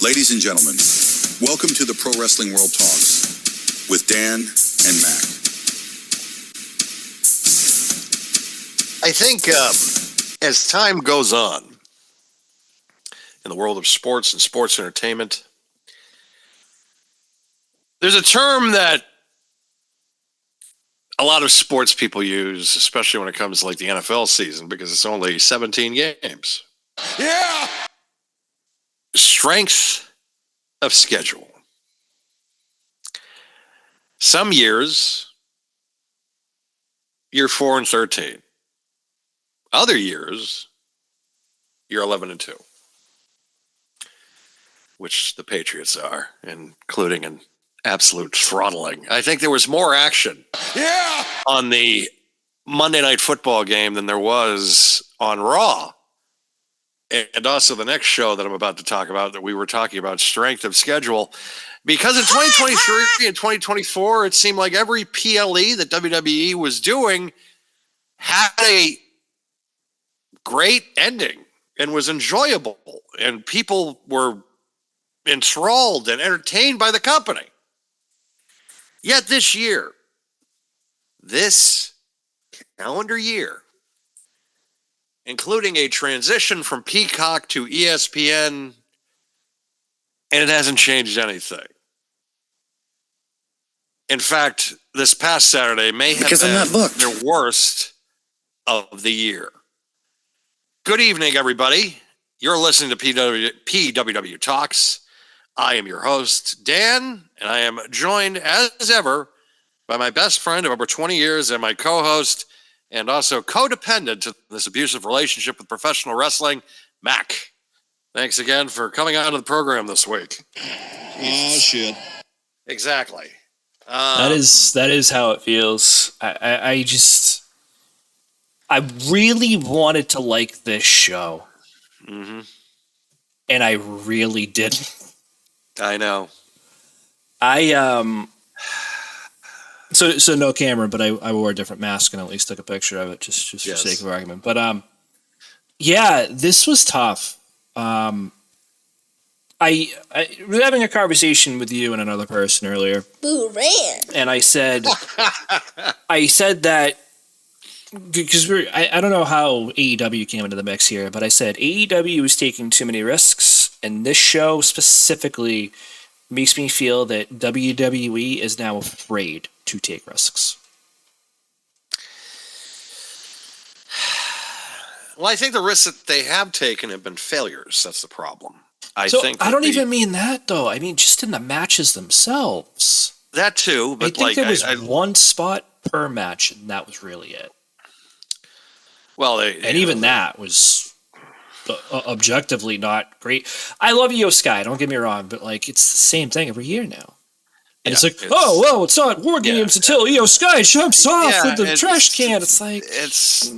Ladies and gentlemen, welcome to the Pro Wrestling World Talks with Dan and Mac. I think as time goes on in the world of sports and sports entertainment, there's a term that a lot of sports people use, especially when it comes to like the NFL season, because it's only 17 games. Yeah! Strength of schedule. Some years, you're 4-13. Other years, you're 11-2, which the Patriots are, including an absolute throttling. I think there was more action on the Monday Night Football game than there was on Raw. And also the next show that I'm about to talk about, that we were talking about strength of schedule, because in 2023 and 2024, it seemed like every PLE that WWE was doing had a great ending and was enjoyable, and people were enthralled and entertained by the company. Yet this year, this calendar year, including a transition from Peacock to ESPN, and it hasn't changed anything. In fact, this past Saturday may have been their worst of the year. Good evening, everybody. You're listening to PWW Talks. I am your host, Dan, and I am joined, as ever, by my best friend of over 20 years and my co-host, and also codependent to this abusive relationship with professional wrestling, Mac. Thanks again for coming on to the program this week. Oh, shit. Exactly. That is how it feels. I really wanted to like this show. Mm-hmm. And I really didn't. I know. So no camera, but I wore a different mask and at least took a picture of it just for sake of argument. But yeah, this was tough. I was having a conversation with you and another person earlier. Boo ran. And I said that because I don't know how AEW came into the mix here, but I said AEW is taking too many risks, and this show specifically makes me feel that WWE is now afraid to take risks. Well, I think the risks that they have taken have been failures. That's the problem. I don't even mean that, though. I mean, just in the matches themselves. That too, but I think there was one spot per match, and that was really it. Well, even that was objectively not great. I love Io Sky, don't get me wrong, but like it's the same thing every year now. And it's like, it's not War Games until Io Sky jumps off with the trash can. It's like it's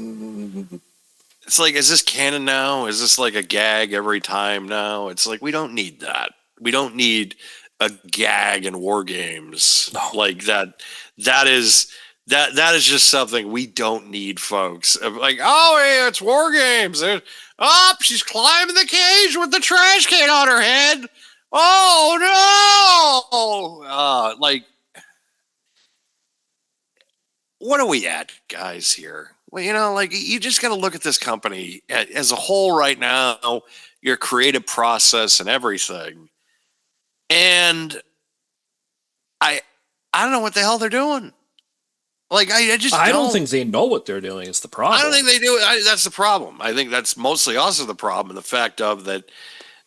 like, is this canon now? Is this like a gag every time now? It's like, we don't need that. We don't need a gag in War Games like that. That is just something we don't need, folks. Like, oh, yeah, it's War Games. She's climbing the cage with the trash can on her head. Oh, no. Like, what are we at, guys, here? Well, like, you just got to look at this company as a whole right now, your creative process and everything. And I don't know what the hell they're doing. Like, I don't think they know what they're doing is the problem. I don't think they do. That's the problem. I think that's mostly also the problem, and the fact of that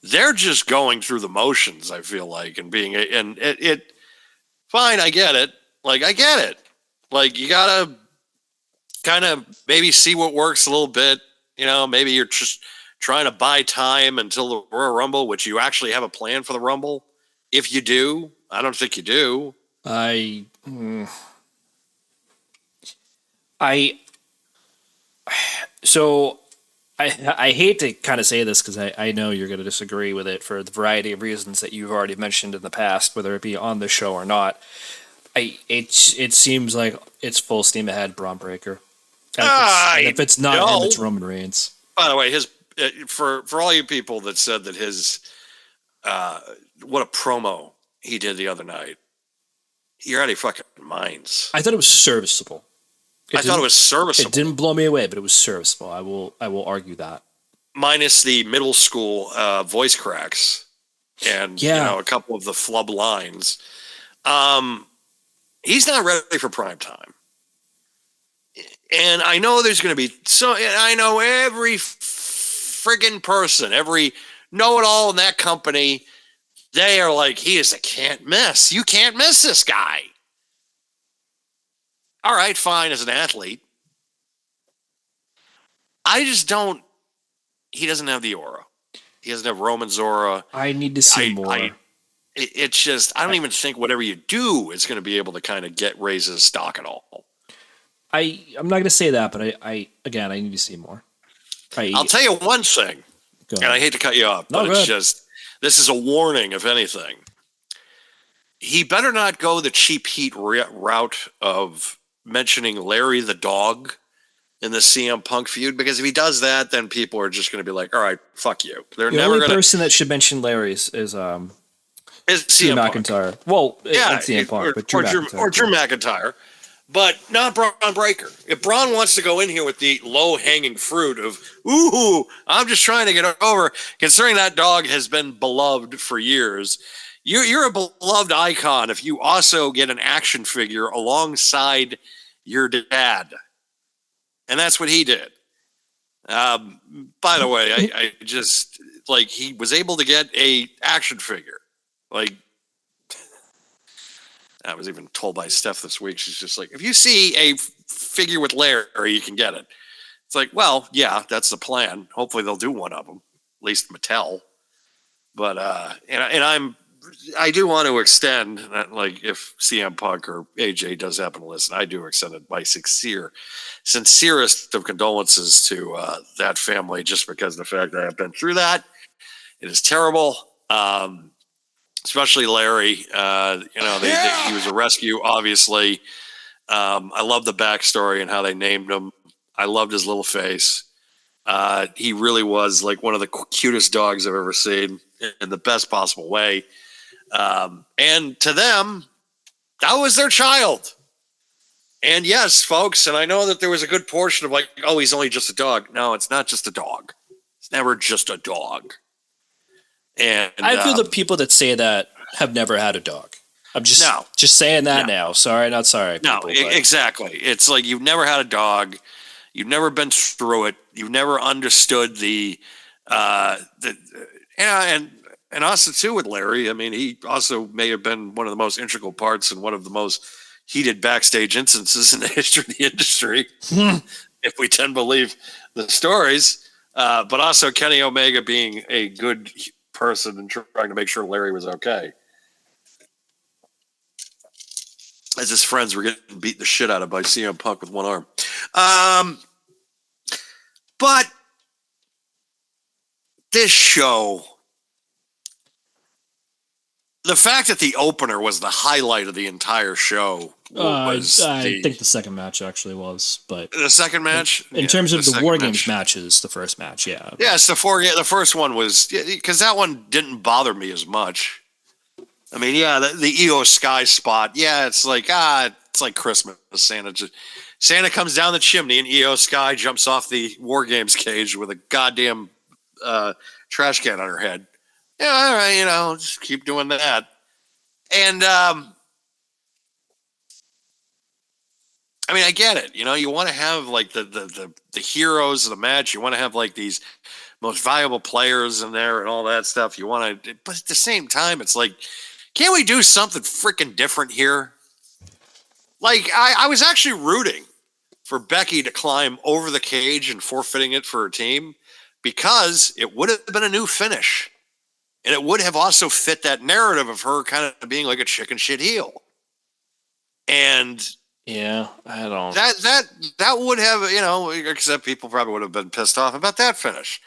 they're just going through the motions, I feel like, and being, and it fine, I get it. Like, I get it. Like, you got to kind of maybe see what works a little bit. Maybe you're just trying to buy time until the Royal Rumble, which you actually have a plan for the Rumble. If you do, I don't think you do. I hate to kind of say this because I know you're going to disagree with it for the variety of reasons that you've already mentioned in the past, whether it be on the show or not. It seems like it's full steam ahead, Braun Breaker. And if it's not him, it's Roman Reigns. By the way, his for all you people that said that his what a promo he did the other night. You're out of your fucking minds. I thought it was serviceable. I thought it was serviceable. It didn't blow me away, but it was serviceable. I will argue that. Minus the middle school voice cracks and a couple of the flub lines. He's not ready for prime time. And I know there's going to be I know every friggin' person, every know-it-all in that company, they are like, he is a can't miss. You can't miss this guy. All right, fine, as an athlete. I just don't. He doesn't have the aura. He doesn't have Roman's aura. I need to see more. It's just, I don't even think whatever you do is going to be able to kind of raise his stock at all. I'm not going to say that, but I need to see more. I'll tell you one thing, and I hate to cut you off, but it's just, this is a warning, if anything. He better not go the cheap heat route of mentioning Larry the dog in the CM Punk feud, because if he does that, then people are just going to be like, all right, fuck you. They're the never only gonna, person that should mention Larry is CM McIntyre. Well, it's CM Punk, but Drew McIntyre. But not Braun Breaker. If Braun wants to go in here with the low-hanging fruit of, ooh, I'm just trying to get over, considering that dog has been beloved for years, you're a beloved icon if you also get an action figure alongside your dad. And that's what he did. By the way, I just, like, he was able to get a action figure. Like, I was even told by Steph this week, she's just like, if you see a figure with Larry, you can get it. It's like, well, yeah, that's the plan. Hopefully they'll do one of them, at least Mattel. But, I do want to extend, like, if CM Punk or AJ does happen to listen, I do extend my sincerest of condolences to that family, just because of the fact that I've been through that. It is terrible. Especially Larry, he was a rescue, obviously. I love the backstory and how they named him. I loved his little face. He really was like one of the cutest dogs I've ever seen in the best possible way. And to them, that was their child. And yes, folks, and I know that there was a good portion of like, oh, he's only just a dog. No, it's not just a dog. It's never just a dog. And I feel the people that say that have never had a dog. I'm just saying that now. Sorry, not sorry. No, exactly. It's like you've never had a dog. You've never been through it. You've never understood and also too with Larry. I mean, he also may have been one of the most integral parts and one of the most heated backstage instances in the history of the industry, if we tend to believe the stories. But also Kenny Omega being a good person and trying to make sure Larry was okay, as his friends were getting beat the shit out of by CM Punk with one arm. But this show, the fact that the opener was the highlight of the entire show was I think the second match actually was, but the second match in terms of the War Games matches, the first match, yeah, it's the first one was, because that one didn't bother me as much. I mean, the Io Sky spot, it's like Christmas. Santa comes down the chimney and Io Sky jumps off the War Games cage with a goddamn trash can on her head. Yeah, all right, just keep doing that. And I mean, I get it. You want to have like the heroes of the match. You want to have like these most valuable players in there and all that stuff. You want to, but at the same time, it's like, can't we do something freaking different here? Like, I was actually rooting for Becky to climb over the cage and forfeiting it for her team, because it would have been a new finish. And it would have also fit that narrative of her kind of being like a chicken shit heel. And yeah, I don't. That would have, except people probably would have been pissed off about that finish.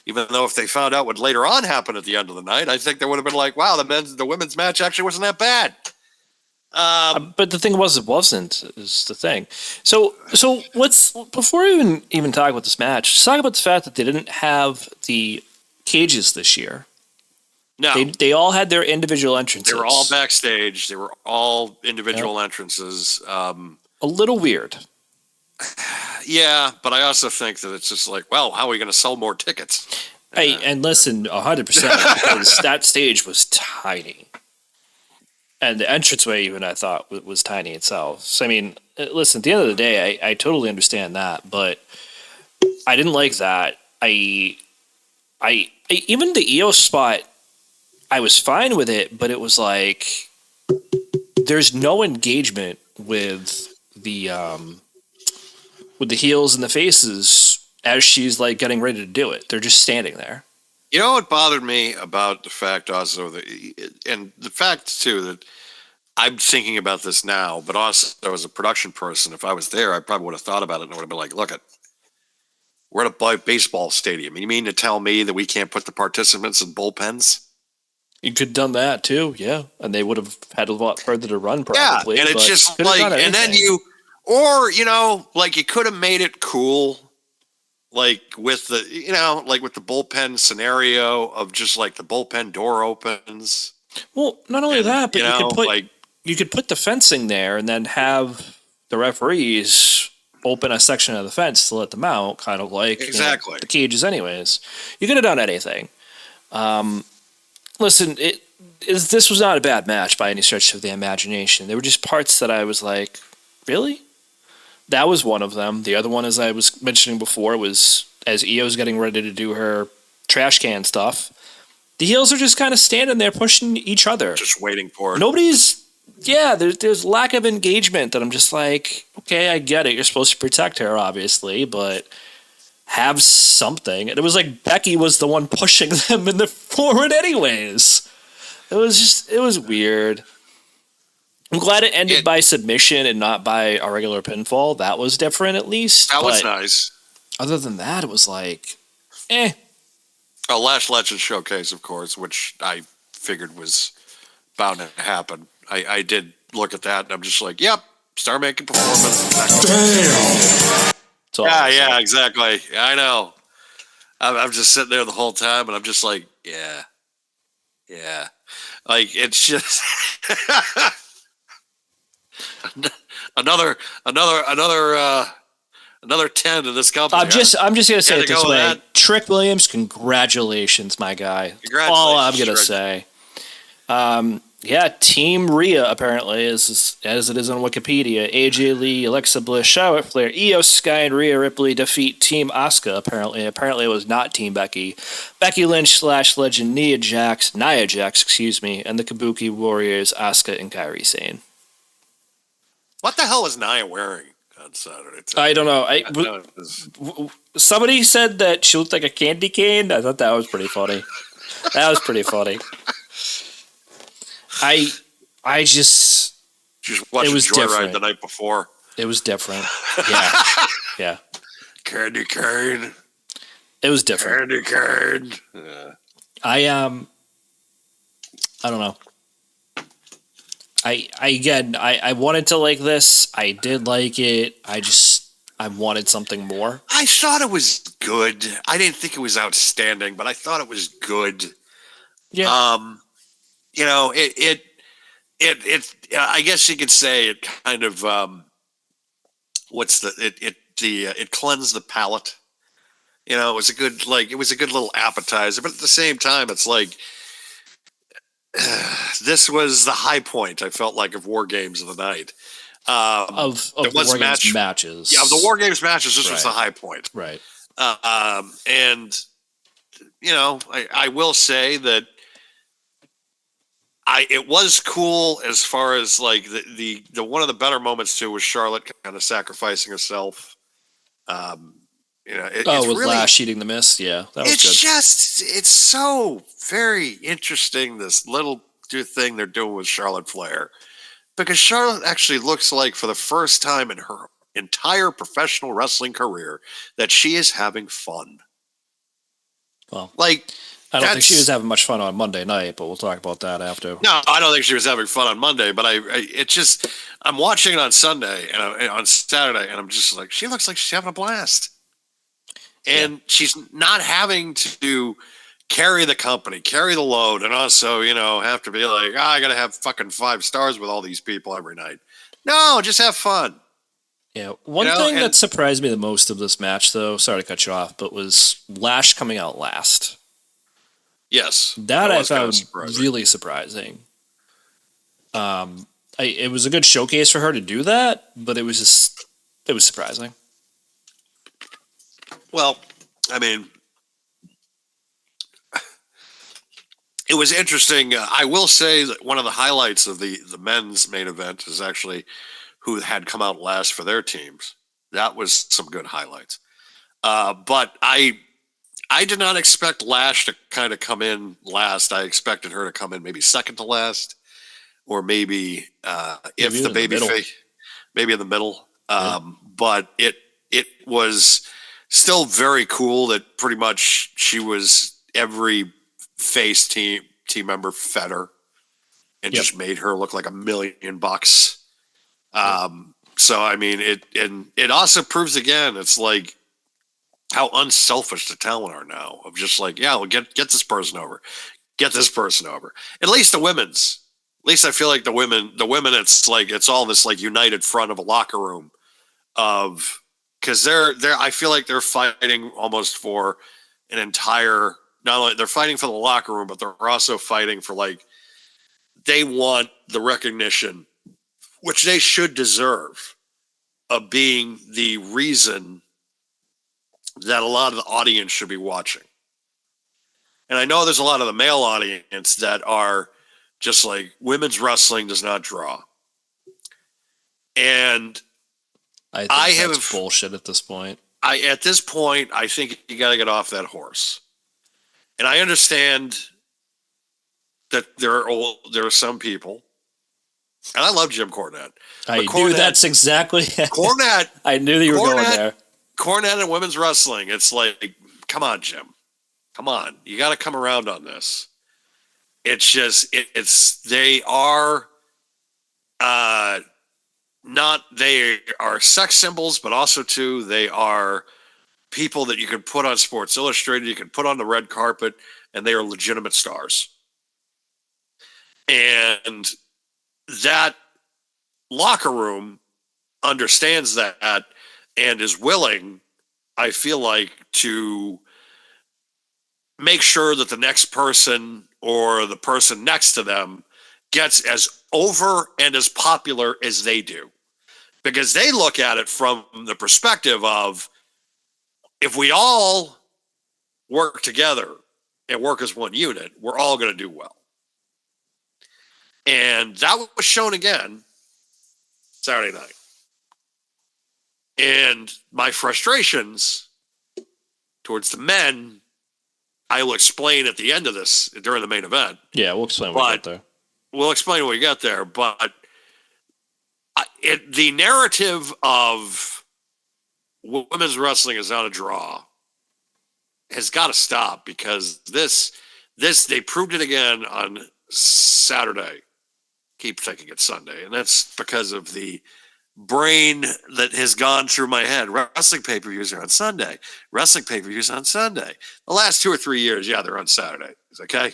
Even though if they found out what later on happened at the end of the night, I think they would have been like, wow, the women's match actually wasn't that bad. But the thing was, it wasn't, is the thing. So before we even talk about this match, let's talk about the fact that they didn't have the cages this year. No, They all had their individual they entrances. were all backstage. They were all individual entrances. A little weird. Yeah, but I also think that it's just like, well, how are we going to sell more tickets? Hey, and listen, 100%, because that stage was tiny. And the entranceway, even, I thought, was tiny itself. So, I mean, listen, at the end of the day, I totally understand that, but I didn't like that. I even the EO spot, I was fine with it, but it was like, there's no engagement with the heels and the faces as she's like getting ready to do it. They're just standing there. You know what bothered me about the fact also and the fact too that I'm thinking about this now, but also as a production person, if I was there, I probably would have thought about it and I would have been like, look, we're at a baseball stadium. You mean to tell me that we can't put the participants in bullpens? You could have done that too, yeah. And they would have had a lot further to run probably. Yeah, and it's just like, and then you could have made it cool, like with the, like with the bullpen scenario of just like the bullpen door opens. Well, not only that, but you could put the fencing there and then have the referees open a section of the fence to let them out, kind of like exactly the cages anyways. You could have done anything. Listen, this was not a bad match by any stretch of the imagination. There were just parts that I was like, really? That was one of them. The other one, as I was mentioning before, was as Io's getting ready to do her trash can stuff, the heels are just kind of standing there pushing each other. Just waiting for it. There's lack of engagement that I'm just like, okay, I get it. You're supposed to protect her, obviously, but have something. And it was like Becky was the one pushing them in the forward anyways. It was weird. I'm glad it ended by submission and not by a regular pinfall. That was different, at least. That was nice. Other than that, it was like, eh. A Lash Legend showcase, of course, which I figured was bound to happen. I did look at that, and I'm just like, yep, star making performance. Damn. Yeah, exactly. Yeah, I know. I'm just sitting there the whole time, and I'm just like, yeah. Like, it's just another 10 to this company. I'm just gonna say it this way. Trick Williams, congratulations, my guy. Congratulations, all I'm gonna Trick. say. Team Rhea apparently is as it is on Wikipedia. AJ Lee, Alexa Bliss, Charlotte Flair, Io Sky, and Rhea Ripley defeat Team Asuka. Apparently it was not Team Becky. Becky Lynch / Legend Nia Jax, and the Kabuki Warriors Asuka and Kairi Sane. What the hell was Nia wearing on Saturday? I don't know. Somebody said that she looked like a candy cane. I thought that was pretty funny. I just watched it was Joyride different. the night before. It was different. Yeah. Candy cane. It was different. Candy cane. Yeah. I don't know. I wanted to like this. I did like it. I wanted something more. I thought it was good. I didn't think it was outstanding, but I thought it was good. Yeah. It I guess you could say it kind of it cleansed the palate. It was a good little appetizer, but at the same time it's like this was the high point, I felt like, of War Games of the night. Of the War Games matches. Yeah, of the War Games matches, this was the high point. Right. And I will say that it was cool as far as like the one of the better moments too was Charlotte kind of sacrificing herself. With really, Lash eating the mist. Yeah, that was good. It's so very interesting, this little thing they're doing with Charlotte Flair, because Charlotte actually looks like, for the first time in her entire professional wrestling career, that she is having fun. Well, like, I don't think she was having much fun on Monday night, but we'll talk about that after. No, I don't think she was having fun on Monday, but I'm watching it on Sunday and on Saturday, and I'm just like, she looks like she's having a blast. And she's not having to carry the company, carry the load, and also, have to be like, I got to have fucking 5 stars with all these people every night. No, just have fun. Yeah, one thing that surprised me the most of this match, though, sorry to cut you off, but was Lash coming out last. Yes. That I found really surprising. It was a good showcase for her to do that, but it was surprising. Well, I mean, it was interesting. I will say that one of the highlights of the men's main event is actually who had come out last for their teams. That was some good highlights. But I did not expect Lash to kind of come in last. I expected her to come in maybe second to last, or maybe if the babyface, maybe in the middle. But it was still very cool that pretty much she was every face team member fed her and just made her look like $1 million. So I mean, it also proves again, it's like how unselfish the talent are now. Of just like, yeah, we'll get this person over, get this person over. At least the women's. At least I feel like the women. It's like it's all this like united front of a locker room, because they're. I feel like they're fighting almost for an entire. Not only they're fighting for the locker room, but they're also fighting for like they want the recognition, which they should deserve, of being the reason that a lot of the audience should be watching. And I know there's a lot of the male audience that are just like, women's wrestling does not draw. And I think that's bullshit at this point. At this point, I think you got to get off that horse. And I understand that there are some people, and I love Jim Cornette. I knew that's exactly Cornette. I knew that you were going there. Cornette and women's wrestling. It's like, come on, Jim. Come on. You got to come around on this. It's just, they are they are sex symbols, but also too, they are people that you can put on Sports Illustrated, you can put on the red carpet, and they are legitimate stars. And that locker room understands that and is willing, I feel like, to make sure that the next person or the person next to them gets as over and as popular as they do. Because they look at it from the perspective of, if we all work together and work as one unit, we're all going to do well. And that was shown again Saturday night. And my frustrations towards the men, I will explain at the end of this during the main event. Yeah, we'll explain what we get there. We'll explain when we get there. But the narrative of women's wrestling is not a draw has got to stop, because this they proved it again on Saturday. Keep thinking it's Sunday, and that's because of the brain that has gone through my head. Wrestling pay-per-views are on Sunday. Wrestling pay-per-views on Sunday. The last 2 or 3 years, yeah, they're on Saturday. It's okay.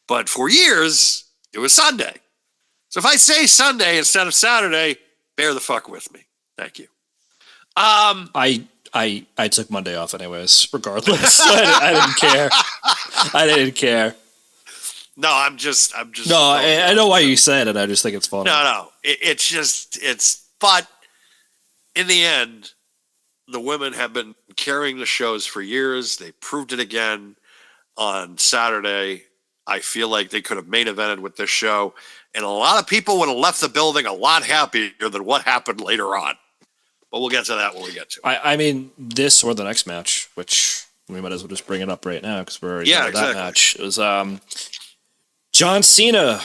But for years, it was Sunday. So if I say Sunday instead of Saturday, bear the fuck with me. Thank you. I took Monday off anyways, regardless. I didn't care. I didn't care. No, I'm just. No, I know why you said it. I just think it's funny. No. But in the end, the women have been carrying the shows for years. They proved it again on Saturday. I feel like they could have main evented with this show, and a lot of people would have left the building a lot happier than what happened later on. But we'll get to that when we get to it. I mean, this or the next match, which we might as well just bring it up right now because we're already at that match. It was John Cena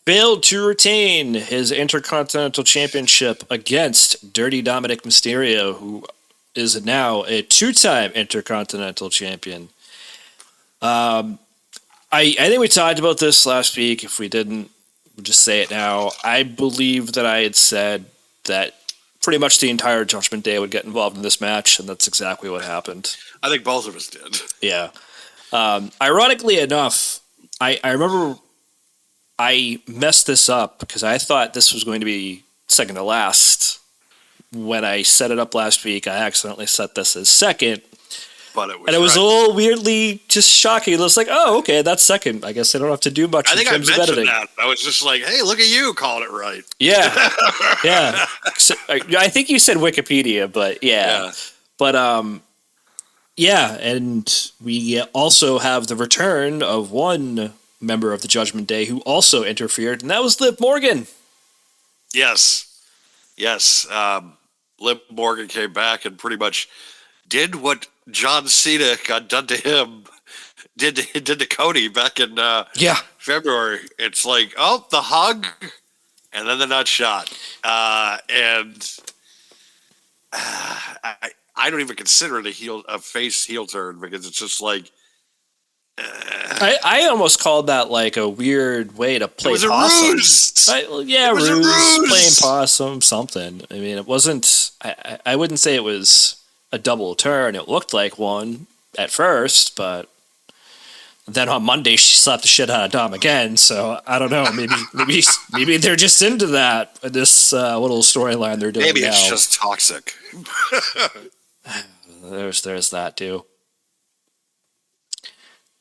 failed to retain his Intercontinental Championship against Dirty Dominic Mysterio, who is now a 2-time Intercontinental Champion. I think we talked about this last week. If we didn't, we'll just say it now. I believe that I had said that pretty much the entire Judgment Day would get involved in this match, and that's exactly what happened. I think both of us did. Yeah. Ironically enough, I remember I messed this up because I thought this was going to be second to last. When I set it up last week, I accidentally set this as second. But it was, and it was a little weirdly just shocking. It was like, oh, okay, that's second. I guess I don't have to do much I in think I terms of mentioned editing. that. I was just like, hey, look at you calling it right. Yeah. Yeah. So, I think you said Wikipedia, but yeah. But yeah, and we also have the return of one member of the Judgment Day who also interfered, and that was Liv Morgan. Yes. Liv Morgan came back and pretty much did what John Cena got done to him, did to Cody back in February. It's like, oh, the hug, and then the nut shot. And I don't even consider it a face heel turn because it's just like, I almost called that like a weird way to play it was possum. a ruse. It was a ruse, playing possum, something. I mean, it wasn't. I wouldn't say it was a double turn. It looked like one at first, but then on Monday she slapped the shit out of Dom again. So I don't know. Maybe they're just into that. This little storyline they're doing. Maybe now. it's just toxic. There's that too.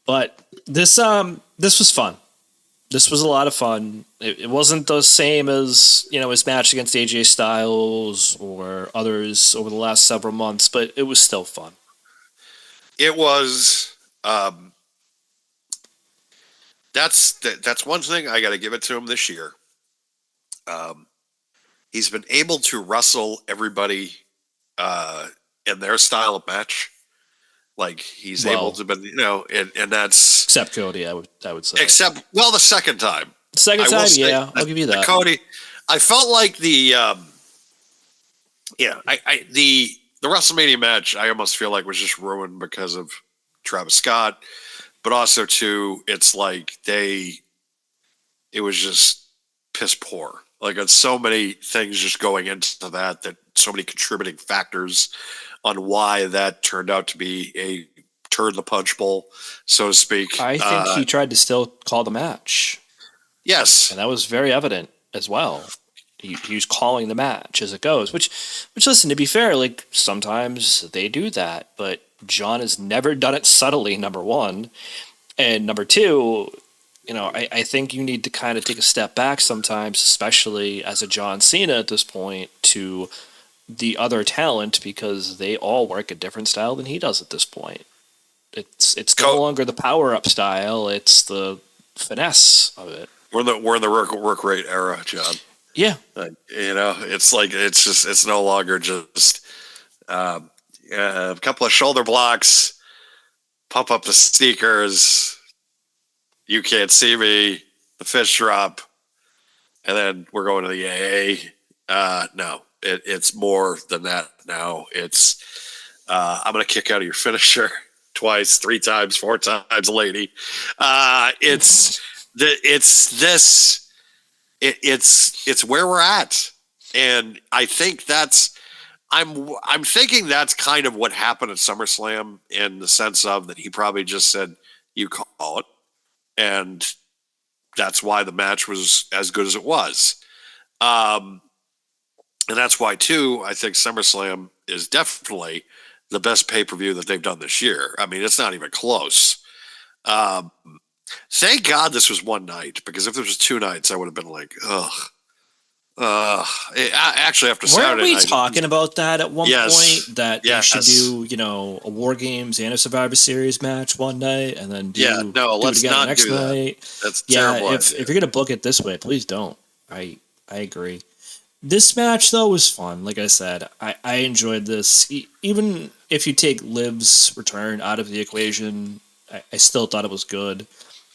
But this was fun. This was a lot of fun. It wasn't the same as, his match against AJ Styles or others over the last several months, but it was still fun. It was. That's one thing I got to give it to him this year. He's been able to wrestle everybody in their style of match. Like he's able to, and that's except Cody. I would say the second time. I'll give you that. Cody, I felt like the WrestleMania match. I almost feel like was just ruined because of Travis Scott, but also too, it's like it was just piss poor. Like it's so many things just going into that so many contributing factors on why that turned out to be a turn the punch bowl, so to speak. I think he tried to still call the match. Yes. And that was very evident as well. He was calling the match as it goes, which listen, to be fair, like sometimes they do that, but John has never done it subtly, number one. And number two, I think you need to kind of take a step back sometimes, especially as a John Cena at this point, to the other talent because they all work a different style than he does at this point. It's no longer the power up style; it's the finesse of it. We're in the work rate era, John. Yeah, it's no longer just a couple of shoulder blocks, pump up the sneakers. You can't see me. The fish drop, and then we're going to the AA. No. It's more than that now. It's I'm gonna kick out of your finisher twice, 3 times, 4 times, lady. It's where we're at, and I think I'm thinking that's kind of what happened at SummerSlam in the sense of that he probably just said you call it, and that's why the match was as good as it was. And that's why, too, I think SummerSlam is definitely the best pay-per-view that they've done this year. I mean, it's not even close. Thank God this was one night, because if there was 2 nights, I would have been like, ugh. Actually, after Saturday night. Weren't we talking about that at one point? That they should do, a War Games and a Survivor Series match one night, and then do let's it again not the next do that. night. That's terrible. If you're going to book it this way, please don't. I agree. This match, though, was fun. Like I said, I enjoyed this. Even if you take Liv's return out of the equation, I still thought it was good.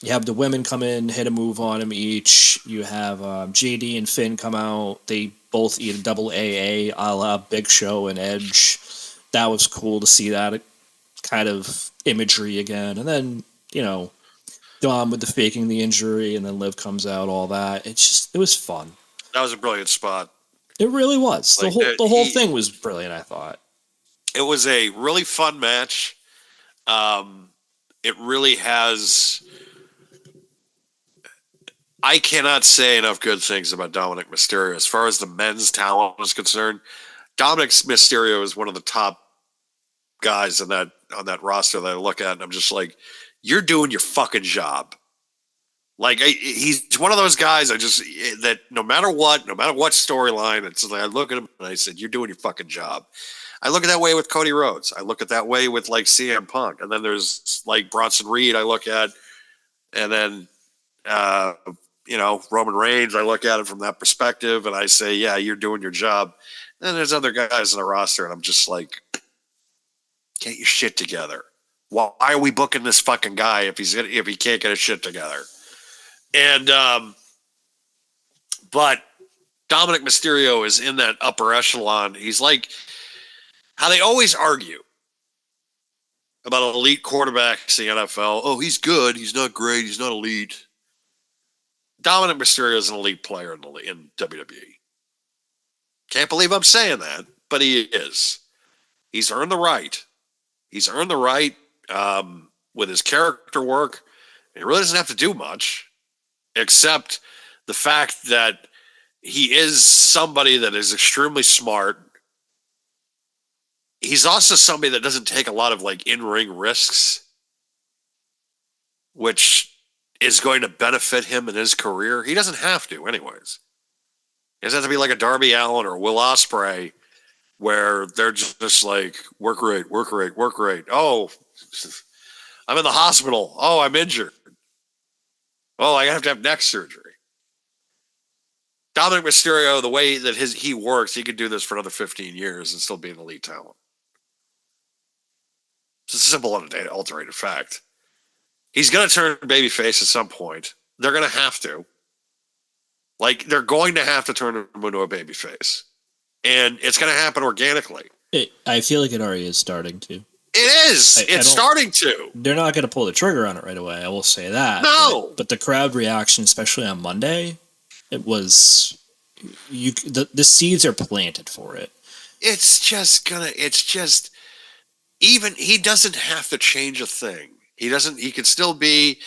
You have the women come in, hit a move on him each. You have JD and Finn come out. They both eat a double AA a la Big Show and Edge. That was cool to see that kind of imagery again. And then, Dom with the faking the injury, and then Liv comes out, all that. It was fun. That was a brilliant spot. It really was. The whole thing was brilliant, I thought. It was a really fun match. it really has. I cannot say enough good things about Dominic Mysterio. As far as the men's talent is concerned, Dominic Mysterio is one of the top guys on that roster that I look at, and I'm just like, you're doing your fucking job. Like he's one of those guys that no matter what storyline, it's like I look at him and I said, you're doing your fucking job. I look at that way with Cody Rhodes. I look at that way with like CM Punk, and then there's like Bronson Reed. I look at, and then Roman Reigns. I look at it from that perspective, and I say, yeah, you're doing your job. And then there's other guys in the roster, and I'm just like, get your shit together. Why are we booking this fucking guy if he can't get his shit together? And but Dominic Mysterio is in that upper echelon. He's like how they always argue about elite quarterbacks in the NFL. Oh, he's good. He's not great. He's not elite. Dominic Mysterio is an elite player in WWE. Can't believe I'm saying that, but he is. He's earned the right. He's earned the right with his character work. He really doesn't have to do much, except the fact that he is somebody that is extremely smart. He's also somebody that doesn't take a lot of like in-ring risks, which is going to benefit him in his career. He doesn't have to, anyways. He doesn't have to be like a Darby Allin or Will Ospreay, where they're just like, work rate. Oh, I'm in the hospital. Oh, I'm injured. Oh, I have to have neck surgery. Dominic Mysterio, the way that he works, he could do this for another 15 years and still be an elite talent. It's a simple, unadulterated fact. He's going to turn babyface at some point. They're going to have to. Like, they're going to have to turn him into a babyface. And it's going to happen organically. I feel like it already is starting to. It is. It's starting to. They're not going to pull the trigger on it right away. I will say that. No. But the crowd reaction, especially on Monday, it was the seeds are planted for it. It's just even he doesn't have to change a thing. He can still be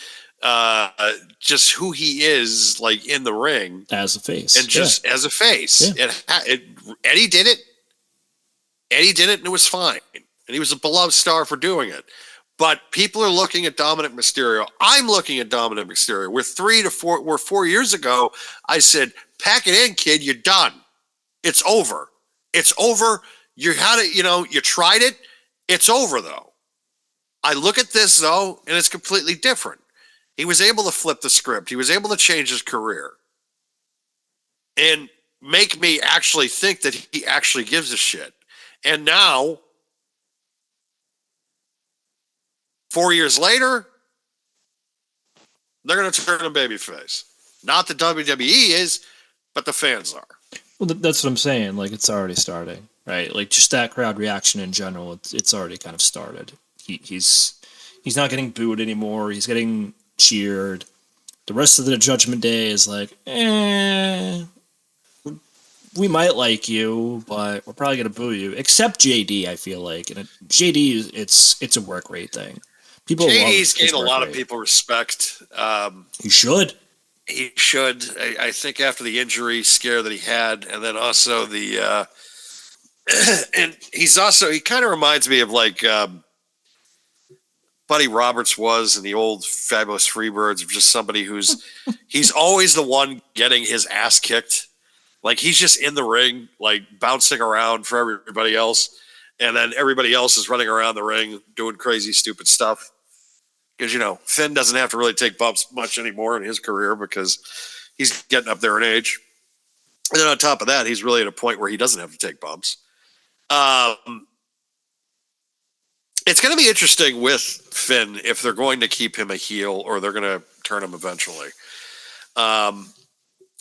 just who he is, like in the ring as a face, and just as a face. Yeah. Eddie did it. Eddie did it, and it was fine. And he was a beloved star for doing it. But people are looking at Dominic Mysterio. I'm looking at Dominic Mysterio. We're 4 years ago. I said, pack it in, kid. You're done. It's over. It's over. You had it, you tried it. It's over, though. I look at this, though, and it's completely different. He was able to flip the script. He was able to change his career and make me actually think that he actually gives a shit. And now, 4 years later, they're going to turn him babyface. Not the WWE is, but the fans are. Well, that's what I'm saying. Like, it's already starting, right? Like, just that crowd reaction in general, it's already kind of started. He's not getting booed anymore. He's getting cheered. The rest of the Judgment Day is like, we might like you, but we're probably gonna boo you. Except JD, I feel like, and JD, it's a work rate thing. People JD's gained a lot of people respect. He should. He should. I think after the injury scare that he had, and then also the, and he kind of reminds me of like Buddy Roberts was in the old Fabulous Freebirds, of just somebody he's always the one getting his ass kicked. Like, he's just in the ring, like bouncing around for everybody else. And then everybody else is running around the ring doing crazy, stupid stuff. Because, Finn doesn't have to really take bumps much anymore in his career because he's getting up there in age. And then on top of that, he's really at a point where he doesn't have to take bumps. It's going to be interesting with Finn if they're going to keep him a heel or they're going to turn him eventually.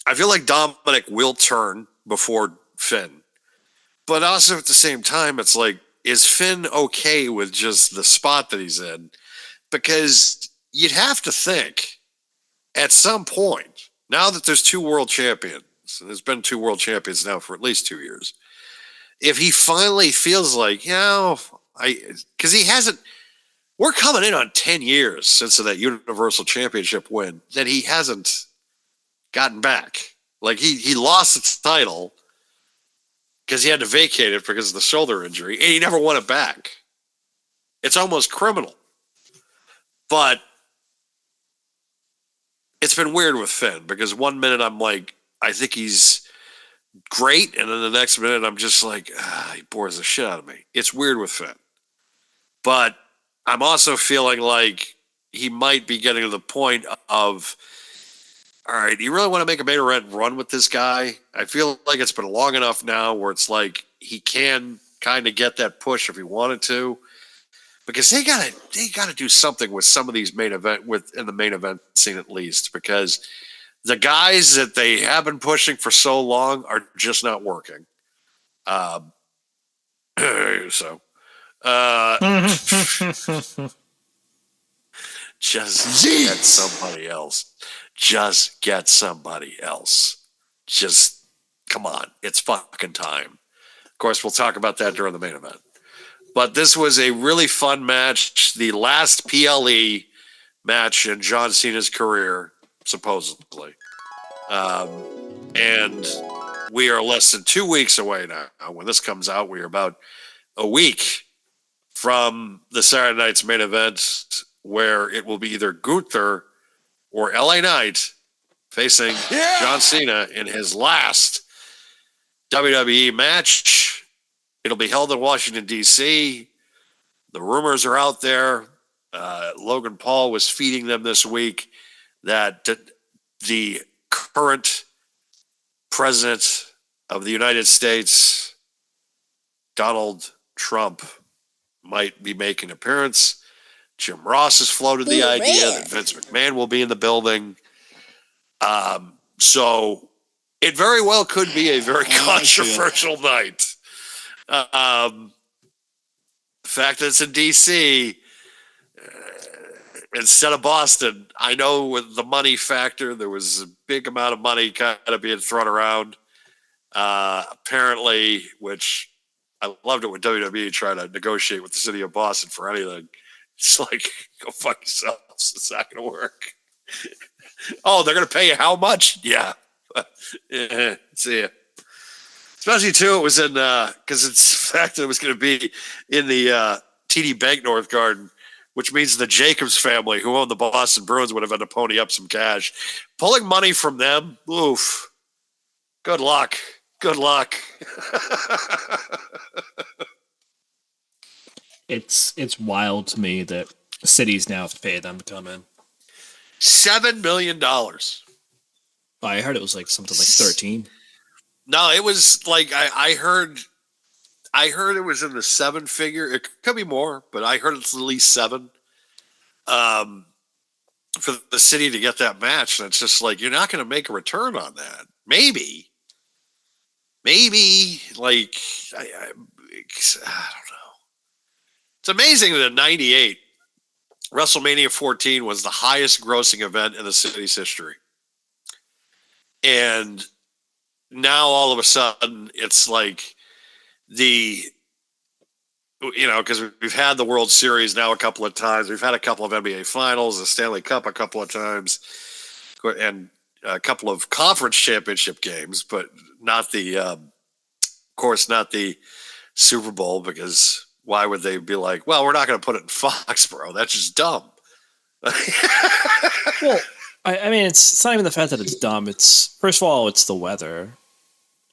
I feel like Dominic will turn before Finn. But also at the same time, it's like, is Finn okay with just the spot that he's in? Because you'd have to think at some point, now that there's two world champions, and there's been two world champions now for at least 2 years, if he finally feels like, because he hasn't, we're coming in on 10 years since that Universal Championship win that he hasn't gotten back. Like he lost its title because he had to vacate it because of the shoulder injury, and he never won it back. It's almost criminal. But it's been weird with Finn because 1 minute I'm like, I think he's great, and then the next minute I'm just like, he bores the shit out of me. It's weird with Finn. But I'm also feeling like he might be getting to the point of, all right, you really want to make a main event run with this guy? I feel like it's been long enough now where it's like he can kind of get that push if he wanted to, because they gotta do something with some of these in the main event scene at least, because the guys that they have been pushing for so long are just not working. Just get somebody else. Just get somebody else. Just come on. It's fucking time. Of course, we'll talk about that during the main event. But this was a really fun match. The last PLE match in John Cena's career, supposedly. And we are less than 2 weeks away now. When this comes out, we are about a week from the Saturday night's main event, where it will be either Gunther or LA Knight facing John Cena in his last WWE match. It'll be held in Washington, D.C. The rumors are out there. Logan Paul was feeding them this week that the current president of the United States, Donald Trump, might be making an appearance. Jim Ross has floated the idea that Vince McMahon will be in the building. So it very well could be a very controversial night. The fact that it's in D.C. Instead of Boston, I know with the money factor, there was a big amount of money kind of being thrown around. Apparently, which I loved it when WWE tried to negotiate with the city of Boston for anything. It's like, go fuck yourselves. It's not going to work. Oh, they're going to pay you how much? Yeah. See ya. Especially, too, it was in, because it's the fact that it was going to be in the TD Banknorth Garden, which means the Jacobs family, who owned the Boston Bruins, would have had to pony up some cash. Pulling money from them, oof. Good luck. Good luck. It's wild to me that cities now have to pay them to come in. $7 million. I heard it was like something like 13. No, it was like I heard it was in the seven figure. It could be more, but I heard it's at least seven. For the city to get that match, and it's just like you're not going to make a return on that. Maybe, like I don't know. It's amazing that in '98, WrestleMania 14 was the highest grossing event in the city's history, and now all of a sudden it's like because we've had the World Series now a couple of times. We've had a couple of NBA Finals, the Stanley Cup a couple of times, and a couple of conference championship games, but not of course, not the Super Bowl, because why would they be like, well, we're not going to put it in Foxborough? That's just dumb. Well, I mean, it's not even the fact that it's dumb. It's, first of all, it's the weather.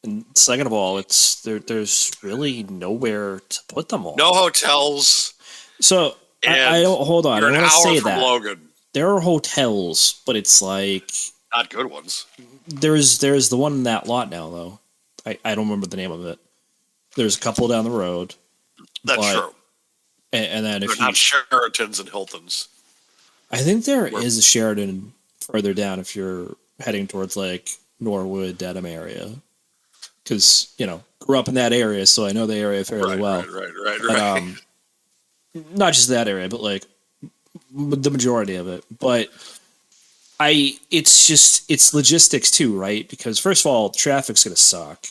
And second of all, it's there's really nowhere to put them all. No hotels. So I don't, hold on. I want to say that Logan. There are hotels, but it's like not good ones. There's the one in that lot now, though. I don't remember the name of it. There's a couple down the road. That's true. And then they're not Sheratons and Hiltons. I think there is a Sheraton further down if you're heading towards like Norwood, Dedham area. Because, grew up in that area, so I know the area fairly well. Right. But, not just that area, but like the majority of it. But it's logistics too, right? Because first of all, traffic's going to suck.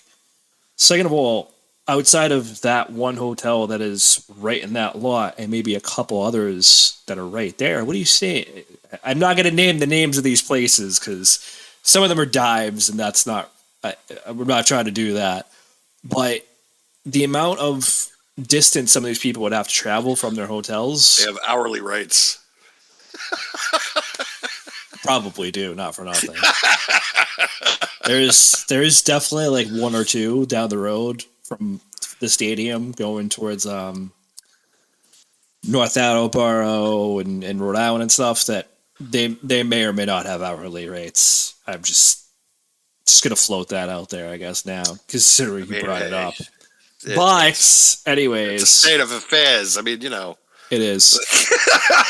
Second of all, outside of that one hotel that is right in that lot and maybe a couple others that are right there, what do you say? I'm not going to name the names of these places because some of them are dives, and that's not. We're not trying to do that. But the amount of distance some of these people would have to travel from their hotels, They have hourly rates. probably do, not for nothing. There's definitely like one or two down the road from the stadium going towards North Attleboro and Rhode Island and stuff that they may or may not have hourly rates. I'm just gonna float that out there, I guess, now, considering you brought it up. But anyways, It's a state of affairs. I mean, you know. it is.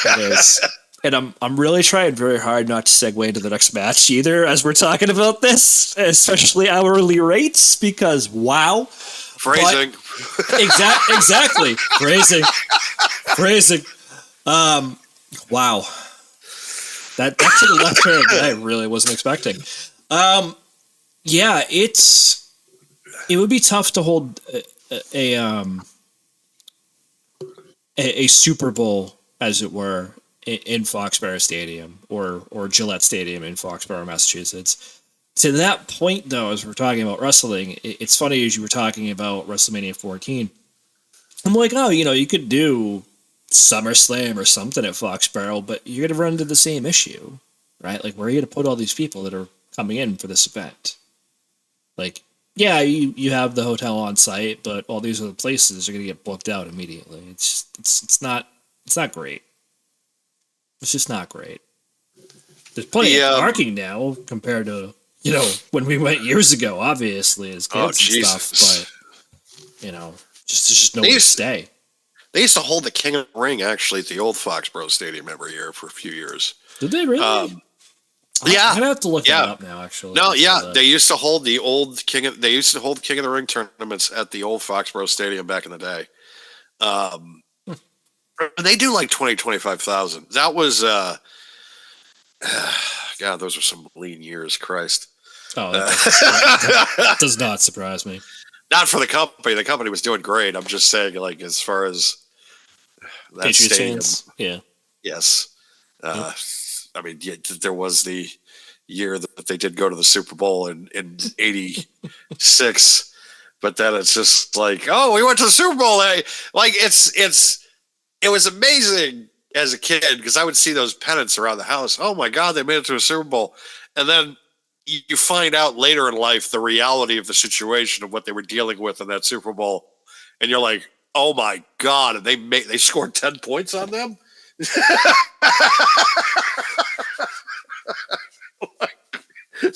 It is. And I'm really trying very hard not to segue into the next match either as we're talking about this, especially hourly rates, because wow. Phrasing. Exactly. Phrasing. Wow. That took a left turn that I really wasn't expecting. Yeah, it would be tough to hold a Super Bowl, as it were, in Foxborough Stadium or Gillette Stadium in Foxborough, Massachusetts. To that point, though, as we're talking about wrestling, it's funny as you were talking about WrestleMania 14. I'm like, oh, you could do SummerSlam or something at Foxborough, but you're going to run into the same issue, right? Like, where are you going to put all these people that are coming in for this event? Like, yeah, you have the hotel on site, but all these other places are going to get booked out immediately. It's not great. It's just not great. There's plenty of parking now compared to when we went years ago. Obviously, as kids and stuff, but there's just nowhere to stay. They used to hold the King of the Ring actually at the old Foxborough Stadium every year for a few years. Did they really? Yeah, I'm gonna have to look that up now. Actually, no, yeah, they used to hold the old King of the Ring tournaments at the old Foxborough Stadium back in the day. They do like 25,000. That was God, those were some lean years. Christ. Oh, that does not surprise me. Not for the company. The company was doing great. I'm just saying, like, as far as that Patriots stadium, fans? Yeah. Yes. I mean, there was the year that they did go to the Super Bowl in '86, but then it's just like, oh, we went to the Super Bowl. Like it was amazing as a kid because I would see those pennants around the house. Oh my God, they made it to a Super Bowl, and then you find out later in life the reality of the situation of what they were dealing with in that Super Bowl, and you're like, oh my God, and they scored 10 points on them.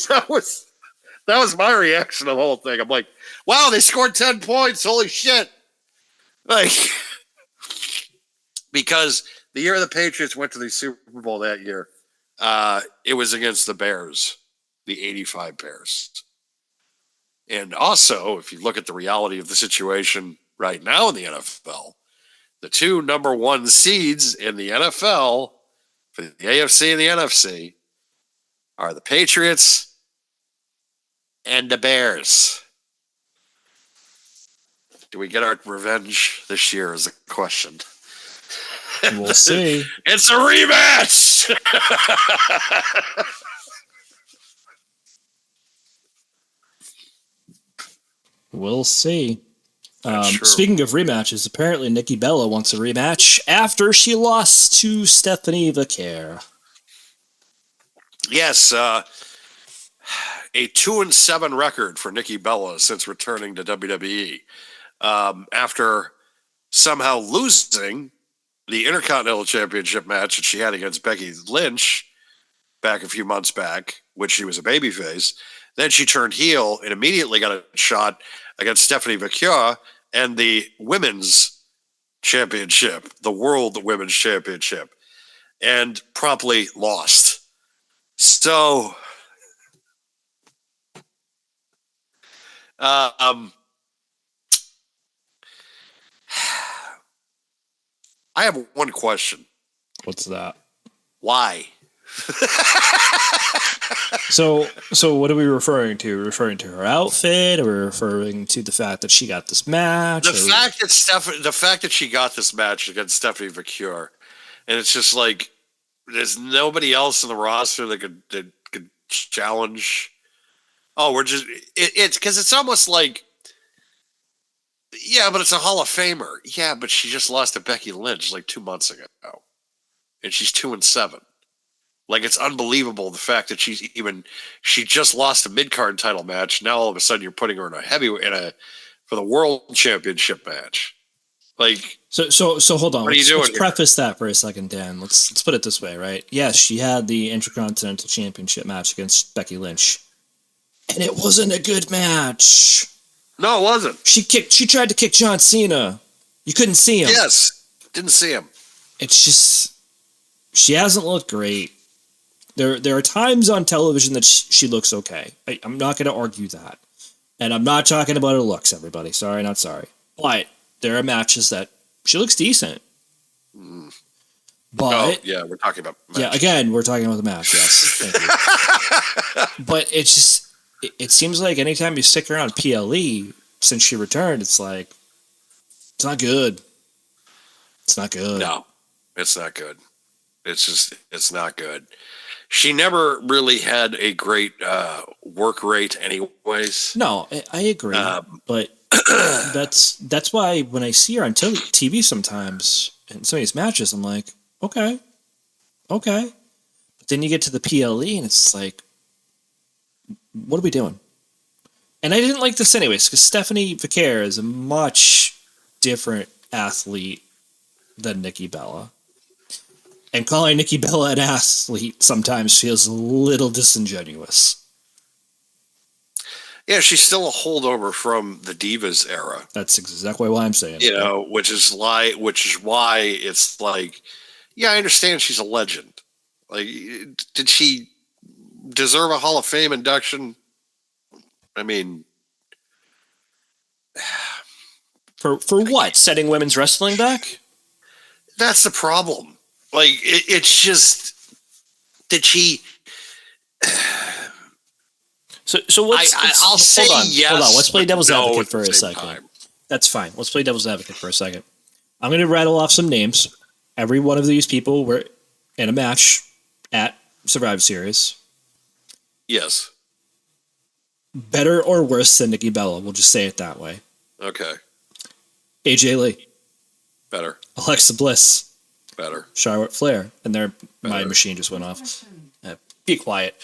that was my reaction to the whole thing. I'm like, wow, they scored 10 points. Holy shit. Like, because the year the Patriots went to the Super Bowl that year, it was against the Bears, the 85 Bears. And also, if you look at the reality of the situation right now in the NFL, the two number one seeds in the NFL for the AFC and the NFC are the Patriots and the Bears. Do we get our revenge this year is the question. We'll see. It's a rematch! We'll see. Speaking of rematches, apparently Nikki Bella wants a rematch after she lost to Stephanie Vaquer. Yes, a 2-7 record for Nikki Bella since returning to WWE. After somehow losing the Intercontinental Championship match that she had against Becky Lynch back a few months back, which she was a babyface. Then she turned heel and immediately got a shot against Stephanie Vaquer and the Women's Championship, the World Women's Championship, and promptly lost. So, I have one question. What's that? Why? So what are we referring to? Referring to her outfit, or referring to the fact that she got this match? The fact that she got this match against Stephanie McCure, and it's just like there's nobody else in the roster that could challenge. Oh, we're just it's because it's almost like, yeah, but it's a Hall of Famer. Yeah, but she just lost to Becky Lynch like 2 months ago, and she's 2-7. Like, it's unbelievable the fact that she just lost a mid-card title match. Now all of a sudden you're putting her in for the world championship match. Like, so hold on. What are you doing let's here? preface that for a second, Dan. Let's put it this way, right? Yes, she had the Intercontinental Championship match against Becky Lynch, and it wasn't a good match. no, it wasn't. She tried to kick John Cena. You couldn't see him. Yes, didn't see him. It's just she hasn't looked great. There are times on television that she looks okay. I'm not going to argue that. And I'm not talking about her looks, everybody. Sorry, not sorry. But there are matches that she looks decent. But Oh, yeah, we're talking about match. yeah, again, we're talking about the match. Yes, thank you. But it's just it seems like anytime you stick around PLE since she returned, it's like it's not good. It's not good. No, it's not good. It's not good. She never really had a great work rate anyways. No, I agree. But that's why when I see her on TV sometimes in some of these matches, I'm like, okay. But then you get to the PLE and it's like, what are we doing? And I didn't like this anyways because Stephanie Vaquer is a much different athlete than Nikki Bella. And calling Nikki Bella an athlete sometimes feels a little disingenuous. Yeah, she's still a holdover from the Divas era. That's exactly why I'm saying You it. know, which is why it's like, yeah, I understand she's a legend. Like, did she deserve a Hall of Fame induction? I mean, For what? Setting women's wrestling back? that's the problem. Like, it's just, did she? So let's I'll say hold on, yes. Hold on. Let's play but devil's no advocate at for the a same second. time. That's fine. Let's play devil's advocate for a second. I'm going to rattle off some names. Every one of these people were in a match at Survivor Series. Yes. Better or worse than Nikki Bella. We'll just say it that way. Okay. AJ Lee, Better. Alexa Bliss, Better. Charlotte Flair, and my Better. machine just went off. Be quiet.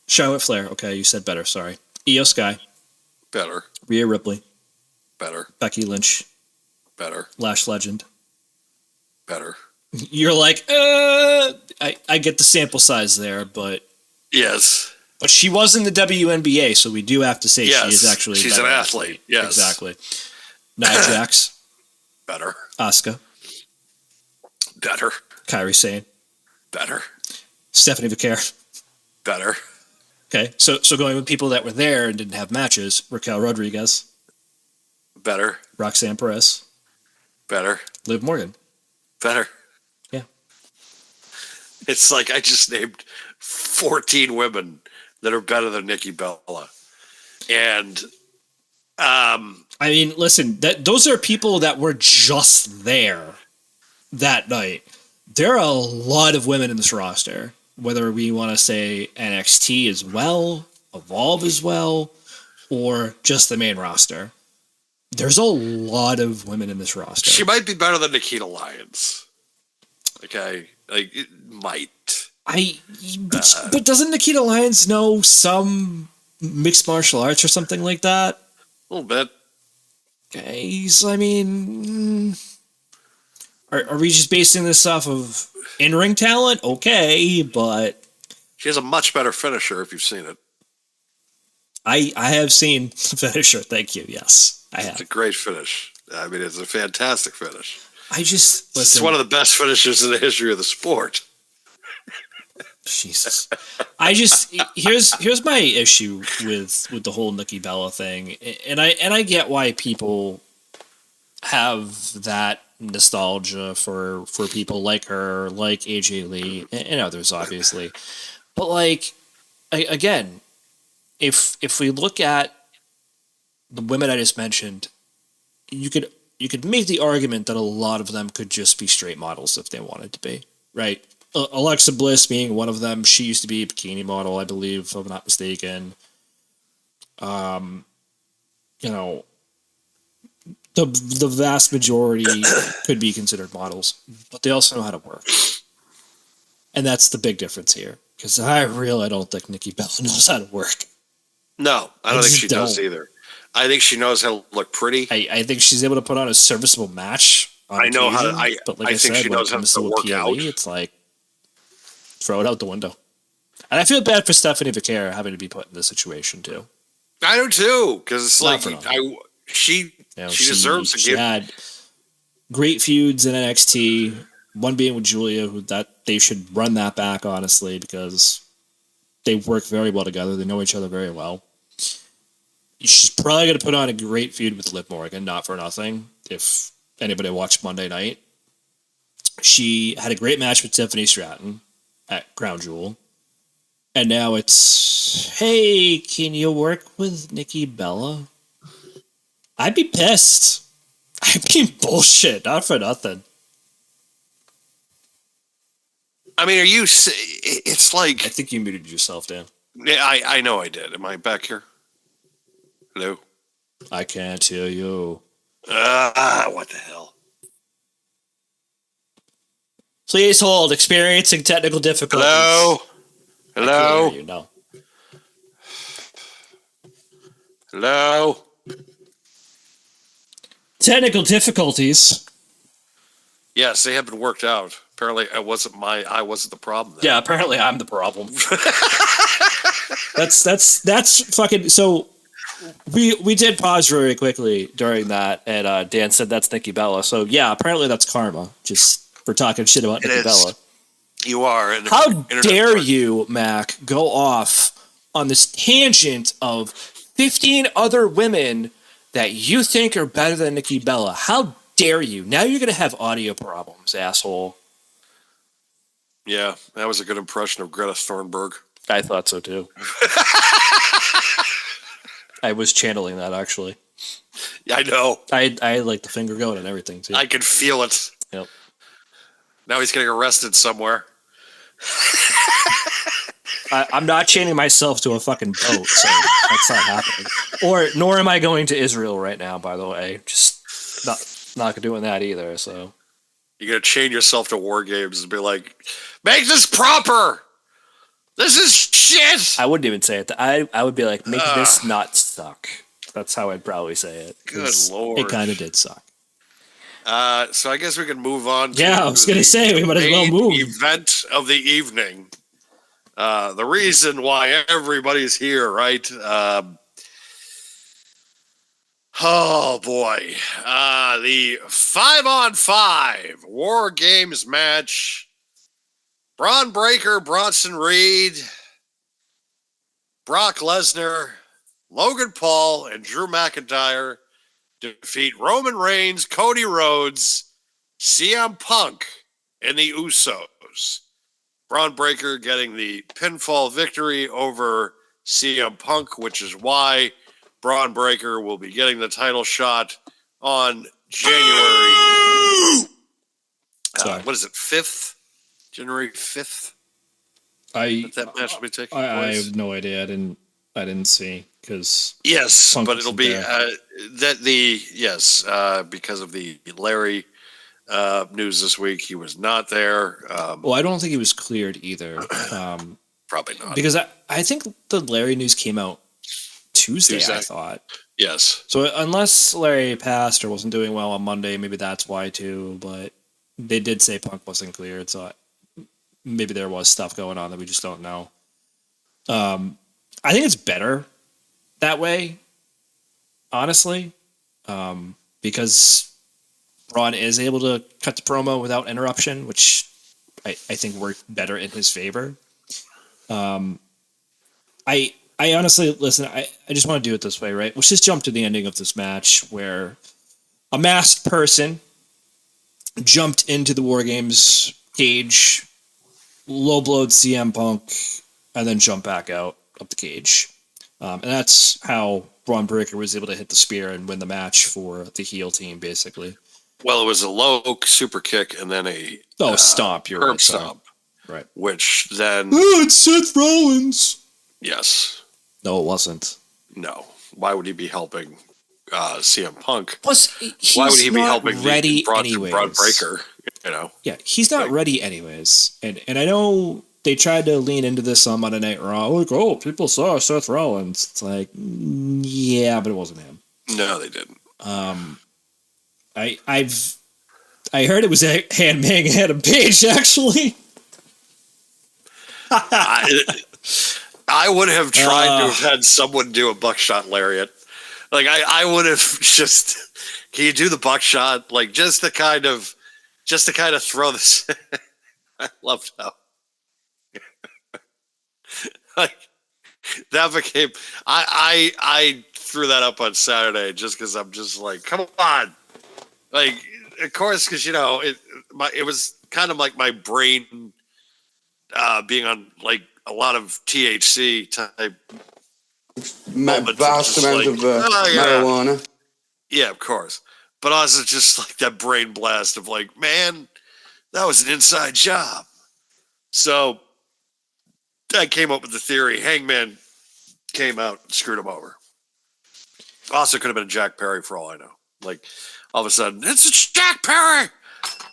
Charlotte Flair. Okay, you said better. Sorry. Io Sky, Better. Rhea Ripley, Better. Becky Lynch, Better. Lash Legend. Better. You're like, I get the sample size there, but Yes. she was in the WNBA, so we do have to say Yes, she is actually a she's better an athlete, yes. Exactly. Nia Jax, Better. Asuka, Better. Kairi Sane, Better. Stephanie Vaquer. Better. Okay, so going with people that were there and didn't have matches, Raquel Rodriguez, Better. Roxanne Perez, Better. Liv Morgan. Better. Yeah. It's like I just named 14 women that are better than Nikki Bella. And I mean, listen, those are people that were just there that night. There are a lot of women in this roster, whether we want to say NXT as well, Evolve as well, or just the main roster. There's a lot of women in this roster. she might be better than Nikita Lyons. Okay. Like, it might. But doesn't Nikita Lyons know some mixed martial arts or something like that? A little bit. Okay, so I mean, are we just basing this off of in-ring talent? Okay, but She has a much better finisher if you've seen it. I have seen the finisher. Thank you. Yes, I It's a have. great finish. I mean, it's a fantastic finish. I just It's listen. one of the best finishes in the history of the sport. Jesus. I just here's my issue with the whole Nikki Bella thing, and I get why people have that nostalgia for people like her, like AJ Lee, and others obviously, but like again, if we look at the women I just mentioned, you could make the argument that a lot of them could just be straight models if they wanted to be, right? Alexa Bliss being one of them. She used to be a bikini model, I believe, if I'm not mistaken. You know, the vast majority could be considered models, but they also know how to work. And that's the big difference here. Because I don't think Nikki Bella knows how to work. No, I don't think she does don't. either. I think she knows how to look pretty. I think she's able to put on a serviceable match. I know how to. Occasion, but like I I think said, she when it knows how comes to a work PLE, out. it's like throw it out the window. And I feel bad for Stephanie Vaquer having to be put in this situation too. I do too, because it's Not like for nothing. she You know, she deserves to she get. had great feuds in NXT. One being with Julia, who that they should run that back honestly because they work very well together. They know each other very well. She's probably going to put on a great feud with Liv Morgan, not for nothing. If anybody watched Monday night, she had a great match with Tiffany Stratton at Crown Jewel. And now it's, hey, can you work with Nikki Bella? I'd be pissed. I mean, bullshit, not for nothing. I mean, it's like I think you muted yourself, Dan. yeah, I know I did. Am I back here? Hello. I can't hear you. What the hell? Please hold. Experiencing technical difficulties. Hello. I can't Hello. hear you, no. Hello. Technical difficulties. Yes, they have been worked out. Apparently, I wasn't the problem. Then. Yeah, apparently I'm the problem. that's fucking. So we did pause very quickly during that, and Dan said that's Nikki Bella. So yeah, apparently that's karma. Just for talking shit about Nikki is. Bella. You are. And How internet dare part- you, Mac, go off on this tangent of 15 other women that you think are better than Nikki Bella? How dare you? Now you're gonna have audio problems, asshole. Yeah, that was a good impression of Greta Thunberg. I thought so too. I was channeling that actually. Yeah, I know. I like the finger going and everything too. I can feel it. Yep. Now he's getting arrested somewhere. I'm not chaining myself to a fucking boat, so that's not happening. Nor am I going to Israel right now. By the way, just not doing that either. So You're gonna chain yourself to war games and be like, "Make this proper. This is shit." I wouldn't even say it. I would be like, make this not suck. That's how I'd probably say it. Good 'Cause lord. it kind of did suck. So I guess we can move on. Yeah, I was gonna say we might as well main move. Event of the evening. The reason why everybody's here, right? Oh boy, the 5-on-5 War Games match. Braun Breaker, Bronson Reed, Brock Lesnar, Logan Paul, and Drew McIntyre defeat Roman Reigns, Cody Rhodes, CM Punk, and the Usos. Braun Breaker getting the pinfall victory over CM Punk, which is why Braun Breaker will be getting the title shot on January. Sorry. What is it? 5th? January 5th? That match will be taking I place. have no idea. I didn't see because Yes, Punk but it'll wasn't be there. because of the Larry news this week. He was not there. well, I don't think he was cleared either. Probably not. Because I think the Larry news came out Tuesday. Tuesday. I thought. Yes. So unless Larry passed or wasn't doing well on Monday, maybe that's why too. But they did say Punk wasn't cleared, so maybe there was stuff going on that we just don't know. I think it's better that way, honestly, because Braun is able to cut the promo without interruption, which I think worked better in his favor. I honestly, listen, I just want to do it this way, right? Let's just jump to the ending of this match where a masked person jumped into the War Games cage, low-blowed CM Punk, and then jumped back out. of the cage. And that's how Braun Breaker was able to hit the spear and win the match for the heel team, basically. Well, it was a low super kick and then a Stomp. You're curb right. Sorry. stomp, Right. which then Oh, it's Seth Rollins. yes, No, it wasn't. no. Why would he be helping CM Punk? Plus, he's Why would he be not helping ready Braun anyways. Breaker? You know, Yeah, he's not ready anyways. And I know they tried to lean into this on Monday Night Raw. Like, oh, people saw Seth Rollins. It's like, yeah, but it wasn't him. no, they didn't. I heard it was Handman Adam Page, actually. I would have tried to have had someone do a buckshot lariat. Like I would have just. Can you do the buckshot? Like just to kind of throw this. I loved how. Like that became. I threw that up on Saturday just because I'm just like, come on, like of course because it was kind of like my brain being on like a lot of THC type. Vast amount of marijuana. Yeah, of course. But also just like that brain blast of like, man, that was an inside job. So I came up with the theory. Hangman came out and screwed him over. Also could have been Jack Perry for all I know. Like all of a sudden, it's Jack Perry.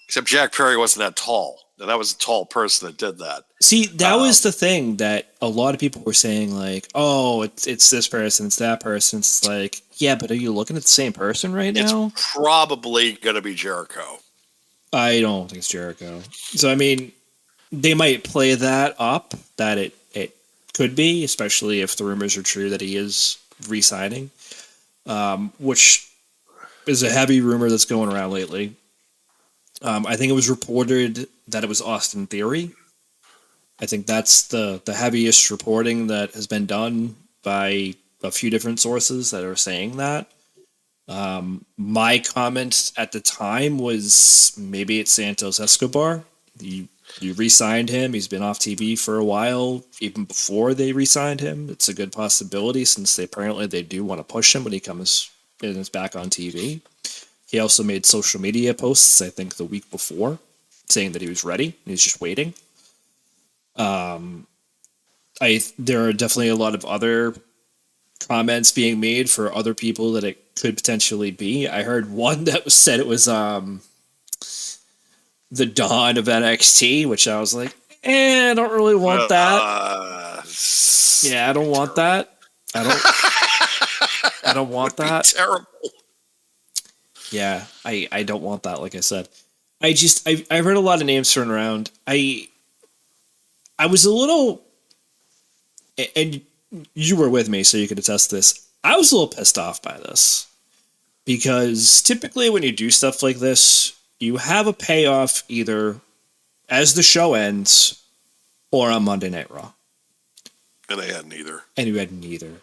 Except Jack Perry wasn't that tall. And that was a tall person that did that. See, that was the thing that a lot of people were saying, like, oh, it's this person, it's that person. It's like, yeah, but are you looking at the same person right now? It's probably going to be Jericho. I don't think it's Jericho. So, I mean, they might play that up, that it could be, especially if the rumors are true that he is re-signing, which is a heavy rumor that's going around lately. I think it was reported that it was Austin Theory. I think that's the heaviest reporting that has been done by a few different sources that are saying that. My comment at the time was maybe it's Santos Escobar. You re-signed him. He's been off TV for a while, even before they re-signed him. It's a good possibility since they do want to push him when he comes and is back on TV. He also made social media posts, I think, the week before, saying that he was ready and he's just waiting. There are definitely a lot of other comments being made for other people that it could potentially be. I heard one that said it was the Dawn of NXT, which I was like, I don't really want that. Yeah, I don't want that. I don't want that. Terrible. Yeah, I don't want that, like I said. I've heard a lot of names thrown around. I was a little, and you were with me, so you could attest to this. I was a little pissed off by this. Because typically when you do stuff like this, you have a payoff either as the show ends or on Monday Night Raw. And they had neither. And you had neither.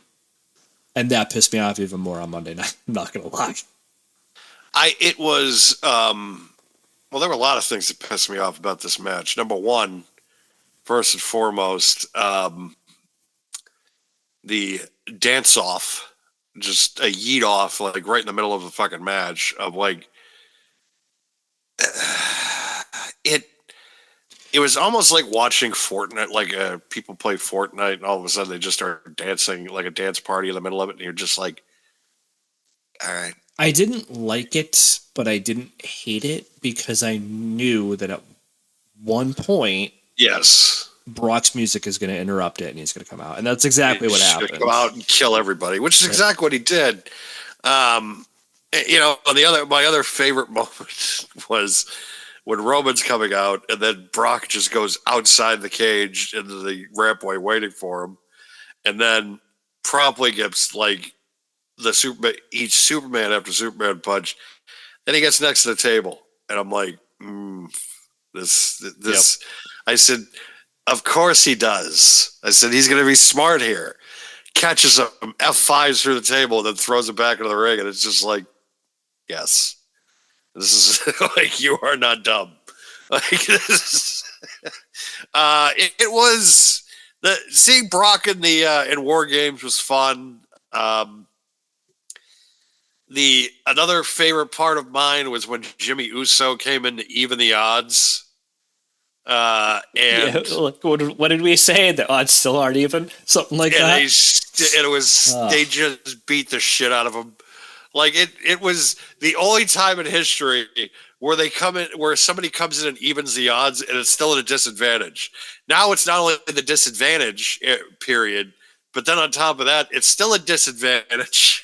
And that pissed me off even more on Monday night, I'm not going to lie. It was, well, there were a lot of things that pissed me off about this match. Number one, first and foremost, the dance off, just a yeet off, like right in the middle of a fucking match of like, it was almost like watching Fortnite, like people play Fortnite and all of a sudden they just start dancing like a dance party in the middle of it. And you're just like, all right. I didn't like it, but I didn't hate it because I knew that at one point, yes, Brock's music is going to interrupt it and he's going to come out. And that's exactly what happened. Come out and kill everybody, which is exactly what he did. My other favorite moment was when Roman's coming out and then Brock just goes outside the cage into the rampway waiting for him. And then promptly gets like each Superman after Superman punch. Then he gets next to the table. And I'm like, this, yep. I said, of course he does. I said, he's going to be smart here. Catches him, F5s through the table, and then throws it back into the ring. And it's just like, yes, this is like, you are not dumb. Like this, it was Seeing Brock in the in War Games was fun. The another favorite part of mine was when Jimmy Uso came in to even the odds. And what did we say? The odds still aren't even. Something like that. They just beat the shit out of him. Like it was the only time in history where somebody comes in and evens the odds, and it's still at a disadvantage. Now it's not only the disadvantage period, but then on top of that, it's still a disadvantage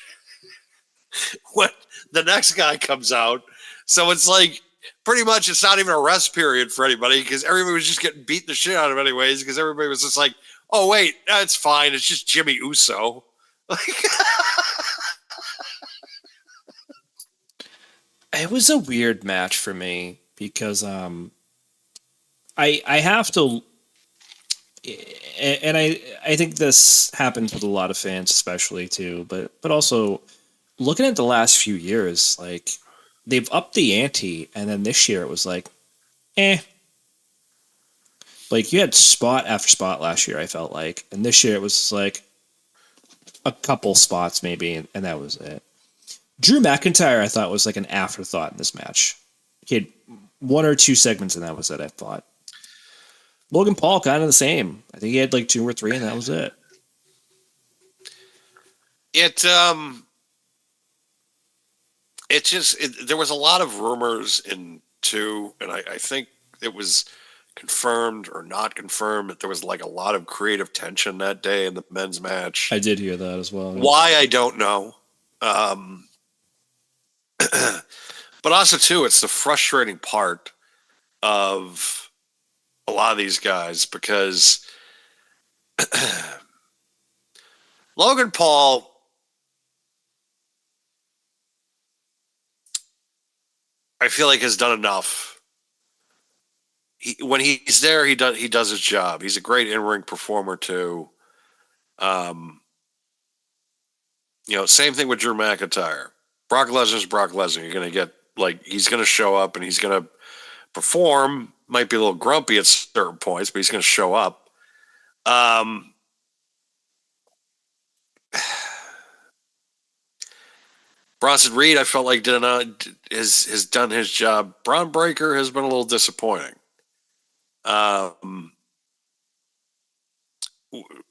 when the next guy comes out. So it's like pretty much it's not even a rest period for anybody because everybody was just getting beat the shit out of anyways because everybody was just like, oh wait, it's fine. It's just Jimmy Uso. It was a weird match for me because I have to, and I think this happens with a lot of fans, especially too, but also looking at the last few years, like they've upped the ante, and then this year it was like, like you had spot after spot last year, I felt like, and this year it was like a couple spots maybe, and that was it. Drew McIntyre, I thought, was like an afterthought in this match. He had one or two segments, and that was it, I thought. Logan Paul, kind of the same. I think he had like 2 or 3, and that was it. There was a lot of rumors in 2, and I think it was confirmed or not confirmed that there was like a lot of creative tension that day in the men's match. I did hear that as well. Yeah. Why, I don't know. But also, too, it's the frustrating part of a lot of these guys because Logan Paul, I feel like, has done enough. When he's there, he does his job. He's a great in-ring performer, too. Same thing with Drew McIntyre. Brock Lesnar's Brock Lesnar. You're going to get, he's going to show up and he's going to perform. Might be a little grumpy at certain points, but he's going to show up. Bronson Reed, I felt like has done his job. Braun Breaker has been a little disappointing. And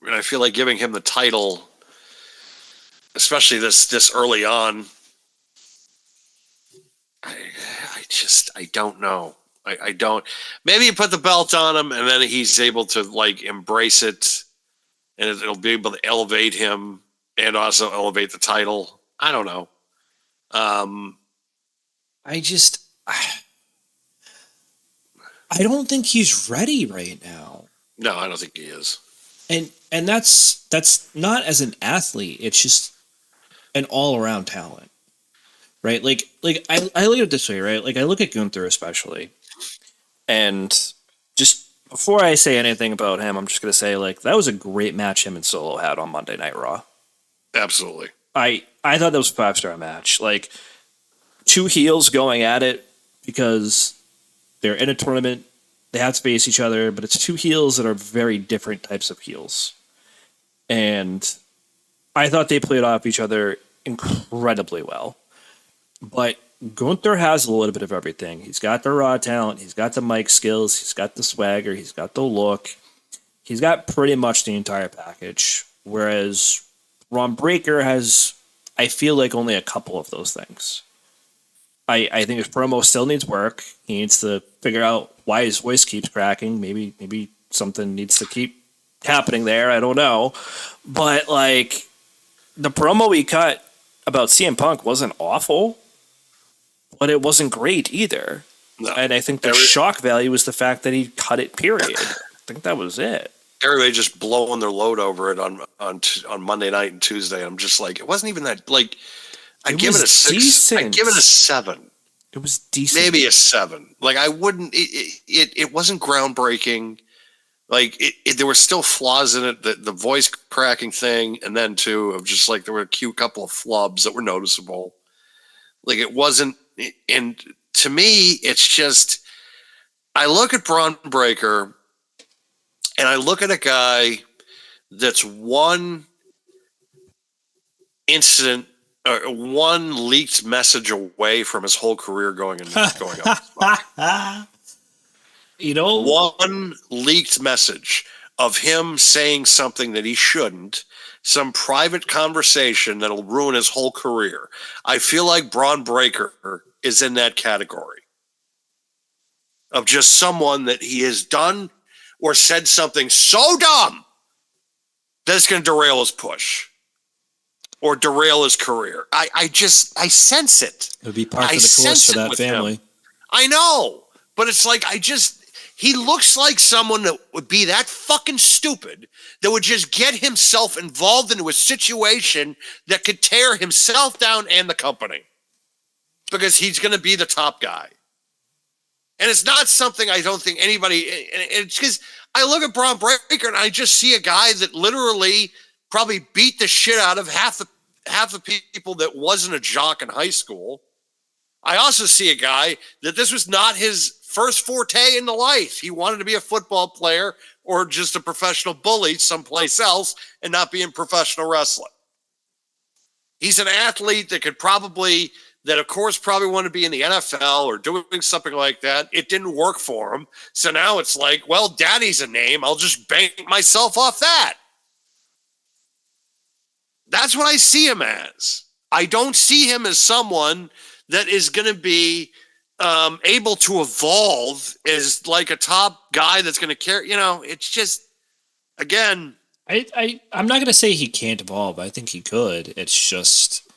I feel like giving him the title, especially this early on, I don't know. I don't. Maybe you put the belt on him, and then he's able to embrace it, and it'll be able to elevate him and also elevate the title. I don't know. I don't think he's ready right now. No, I don't think he is. And that's not as an athlete. It's just an all around talent, right? Like I look at it this way, right? Like I look at Gunther especially, and just before I say anything about him, I'm just gonna say that was a great match him and Solo had on Monday Night Raw. Absolutely. I thought that was a 5-star match. Like 2 heels going at it because they're in a tournament. They have to face each other, but it's 2 heels that are very different types of heels. And I thought they played off each other incredibly well. But Gunther has a little bit of everything. He's got the raw talent. He's got the mic skills. He's got the swagger. He's got the look. He's got pretty much the entire package. Whereas Ron Breaker has, I feel like, only a couple of those things. I think his promo still needs work. He needs to figure out why his voice keeps cracking. Maybe something needs to keep happening there. I don't know. But the promo he cut about CM Punk wasn't awful, but it wasn't great either. No. And I think the shock value was the fact that he cut it, period. I think that was it. Everybody just blowing their load over it on Monday night and Tuesday. I'm just like, it wasn't even that, I give it a 6. Decent. I give it a 7. It was decent. Maybe a 7. I wouldn't. It wasn't groundbreaking. There were still flaws in it. The voice cracking thing, and then too of just there were a cute couple of flubs that were noticeable. It wasn't. And to me, it's just. I look at Braun Breaker, and I look at a guy that's one incident or one leaked message away from his whole career going up. You know, One leaked message of him saying something that he shouldn't, some private conversation that'll ruin his whole career. I feel like Braun Breaker is in that category of just someone that he has done or said something so dumb that's going to derail his push or derail his career. I sense it. it would be part I of the course sense for it that with family. him. I know, but it's like he looks like someone that would be that fucking stupid that would just get himself involved into a situation that could tear himself down and the company because he's going to be the top guy. And it's not something I don't think anybody, it's because I look at Braun Breaker and I just see a guy that literally probably beat the shit out of half the people that wasn't a jock in high school. I also see a guy that this was not his first forte into life. He wanted to be a football player or just a professional bully someplace else and not be in professional wrestling. He's an athlete that could probably want to be in the NFL or doing something like that. It didn't work for him. So now it's like, well, daddy's a name. I'll just bank myself off that. That's what I see him as. I don't see him as someone that is going to be able to evolve as like a top guy that's going to carry, it's just, again. I'm not going to say he can't evolve. I think he could. It's just,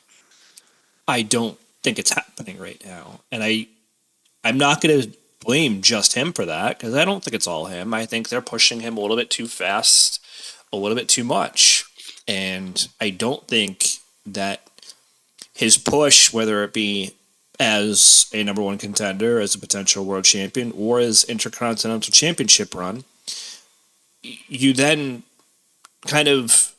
I don't think it's happening right now. And I'm not going to blame just him for that because I don't think it's all him. I think they're pushing him a little bit too fast, a little bit too much. And I don't think that his push, whether it be as a number one contender, as a potential world champion, or as intercontinental championship run, you then kind of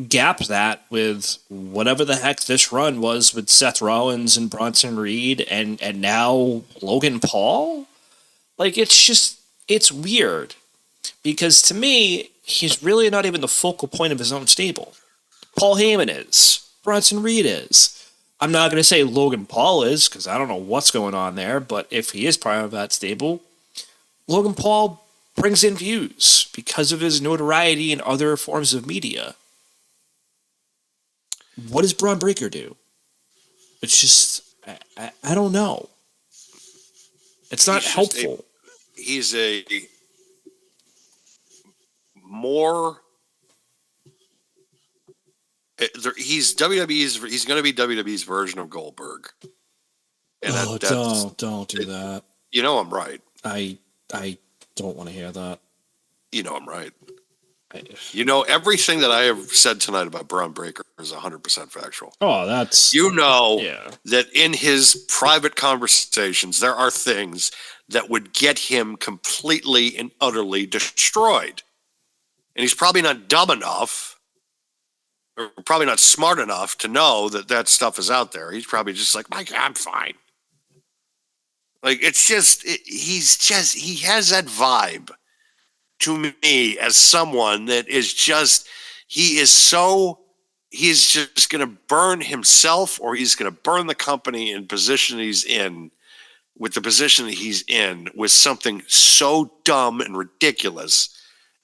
gap that with whatever the heck this run was with Seth Rollins and Bronson Reed and now Logan Paul. Like, it's weird because to me, he's really not even the focal point of his own stable. Paul Heyman is. Bronson Reed is. I'm not going to say Logan Paul is because I don't know what's going on there, but if he is part of that stable, Logan Paul brings in views because of his notoriety in other forms of media. What does Braun Breaker do? It's just, I don't know. It's not helpful. He's a more... He's WWE's. He's going to be WWE's version of Goldberg. And don't do that. You know I'm right. I don't want to hear that. You know I'm right. Everything that I have said tonight about Braun Breaker is 100% factual. Oh, that's... that in his private conversations, there are things that would get him completely and utterly destroyed. And he's probably not dumb enough or probably not smart enough to know that stuff is out there. He's probably just like, Mike, I'm fine. Like, it's just, he has that vibe to me as someone that is just, he's just going to burn himself or he's going to burn the company in position he's in with the position that he's in with something so dumb and ridiculous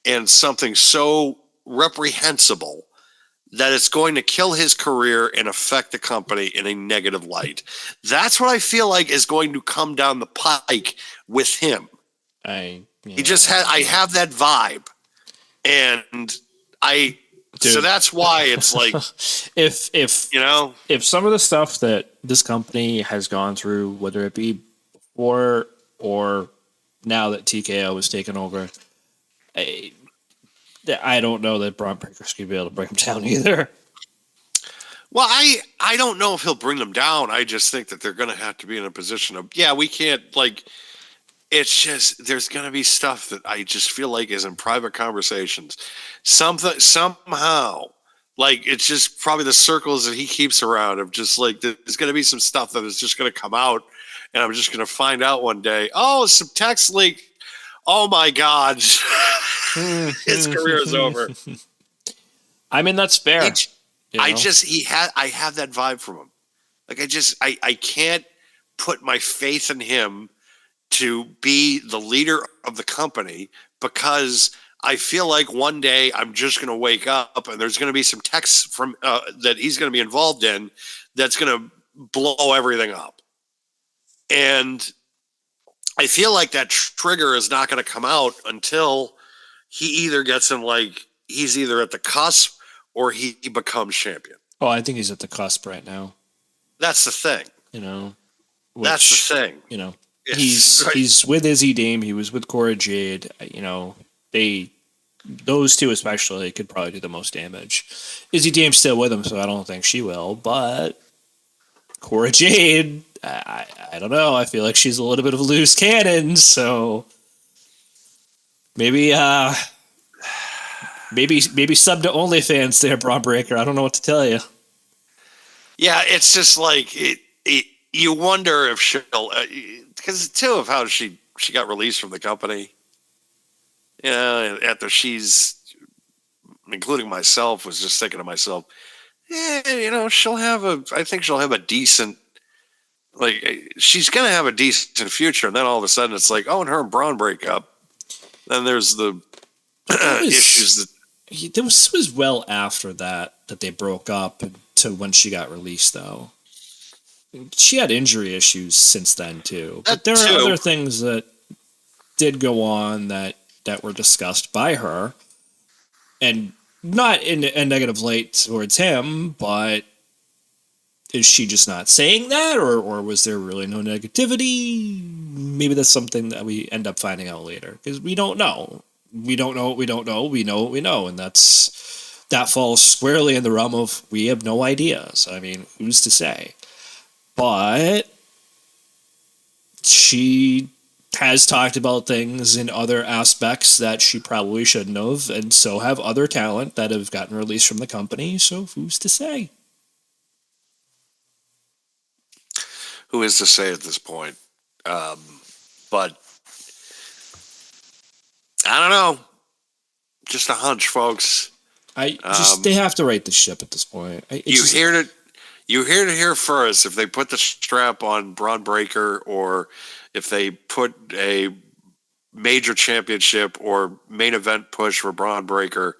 and something so reprehensible that it's going to kill his career and affect the company in a negative light. That's what I feel like is going to come down the pike with him. I have that vibe. And so that's why it's like, if some of the stuff that this company has gone through, whether it be before or now that TKO has taken over, I don't know that Braun Breaker's going to be able to bring him down either. Well, I don't know if he'll bring them down. I just think that they're going to have to be in a position of, we can't, it's just, there's going to be stuff that I just feel like is in private conversations. Somehow, it's just probably the circles that he keeps around of just there's going to be some stuff that is just going to come out and I'm just going to find out one day, some text leak. Oh my God. His career is over. I mean, that's fair. I have that vibe from him. Like I can't put my faith in him to be the leader of the company, because I feel like one day I'm just going to wake up and there's going to be some texts from that he's going to be involved in that's going to blow everything up. And I feel like that trigger is not going to come out until he either gets in, like, he's either at the cusp or he becomes champion. Oh, I think he's at the cusp right now. That's the thing. That's the thing. He's with Izzy Dame. He was with Cora Jade. Those two especially could probably do the most damage. Izzy Dame's still with him, so I don't think she will. But Cora Jade, I don't know. I feel like she's a little bit of a loose cannon. So maybe sub to OnlyFans there, Braun Breaker. I don't know what to tell you. Yeah, it's just like you wonder if she'll, because too of how she got released from the company. After she's, including myself, was just thinking to myself, I think she'll have a decent, like, she's gonna have a decent future. And then all of a sudden, it's like, oh, and her and Braun break up. Then there's the issues that. This was well after that they broke up to when she got released, though. She had injury issues since then, too. But there are other things that did go on that were discussed by her. And not in a negative light towards him, but is she just not saying that? Or was there really no negativity? Maybe that's something that we end up finding out later. Because we don't know. We don't know what we don't know. We know what we know. And that falls squarely in the realm of we have no idea. So, I mean, who's to say? But she has talked about things in other aspects that she probably shouldn't have. And so have other talent that have gotten released from the company. So who's to say? Who is to say at this point? But I don't know. Just a hunch, folks. They have to right the ship at this point. You hear it here first. If they put the strap on Braun Breaker, or if they put a major championship or main event push for Braun Breaker,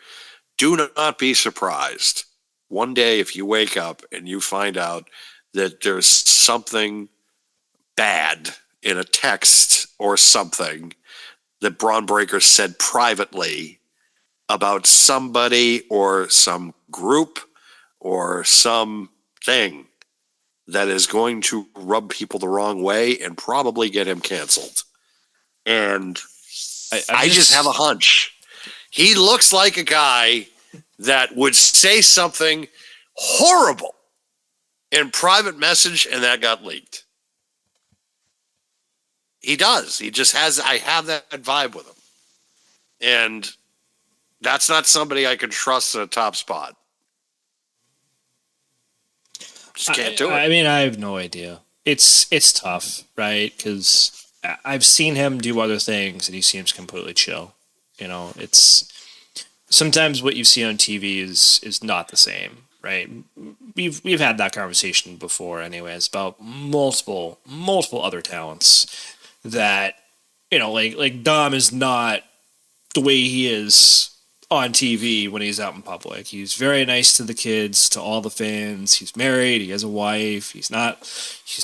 do not be surprised one day if you wake up and you find out that there's something bad in a text or something that Braun Breaker said privately about somebody or some group or something that is going to rub people the wrong way and probably get him canceled. And I just have a hunch. He looks like a guy that would say something horrible in private message and that got leaked. He does. He just has, I have that vibe with him. And that's not somebody I can trust in a top spot. Just can't do it. I mean, I have no idea. It's tough, right? Because I've seen him do other things and he seems completely chill. It's sometimes what you see on TV is not the same, right? We've had that conversation before, anyways, about multiple other talents that like Dom is not the way he is on TV when he's out in public. He's very nice to the kids, to all the fans. He's married. He has a wife. He's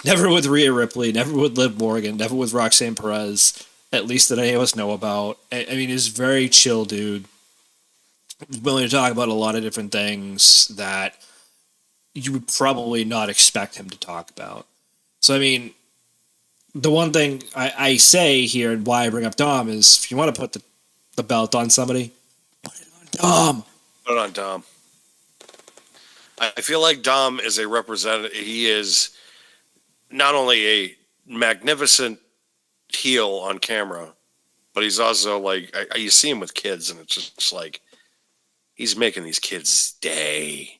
never with Rhea Ripley, never with Liv Morgan, never with Roxanne Perez, at least that any of us know about. I mean, he's a very chill dude. He's willing to talk about a lot of different things that you would probably not expect him to talk about. So, I mean, the one thing I say here and why I bring up Dom is if you want to put the belt on somebody, put it on Dom. Put it on Dom. I feel like Dom is a representative. He is not only a magnificent heel on camera, but he's also like, you see him with kids and it's just like, he's making these kids' day.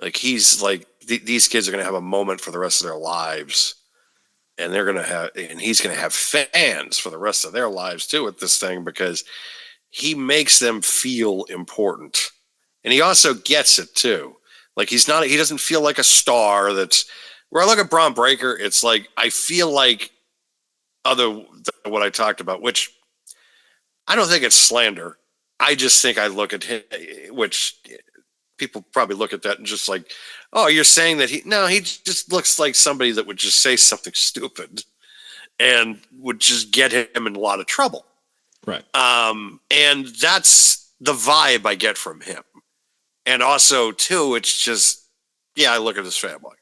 Like he's like, these kids are going to have a moment for the rest of their lives. And he's going to have fans for the rest of their lives too with this thing, because he makes them feel important and he also gets it too. Like he doesn't feel like a star. That's where I look at Braun Breaker. It's like I feel like what I talked about, which I don't think it's slander. I just think I look at him, which people probably look at that and just like, oh, you're saying that he just looks like somebody that would just say something stupid and would just get him in a lot of trouble. Right. And that's the vibe I get from him. And also, too, it's just, I look at his family.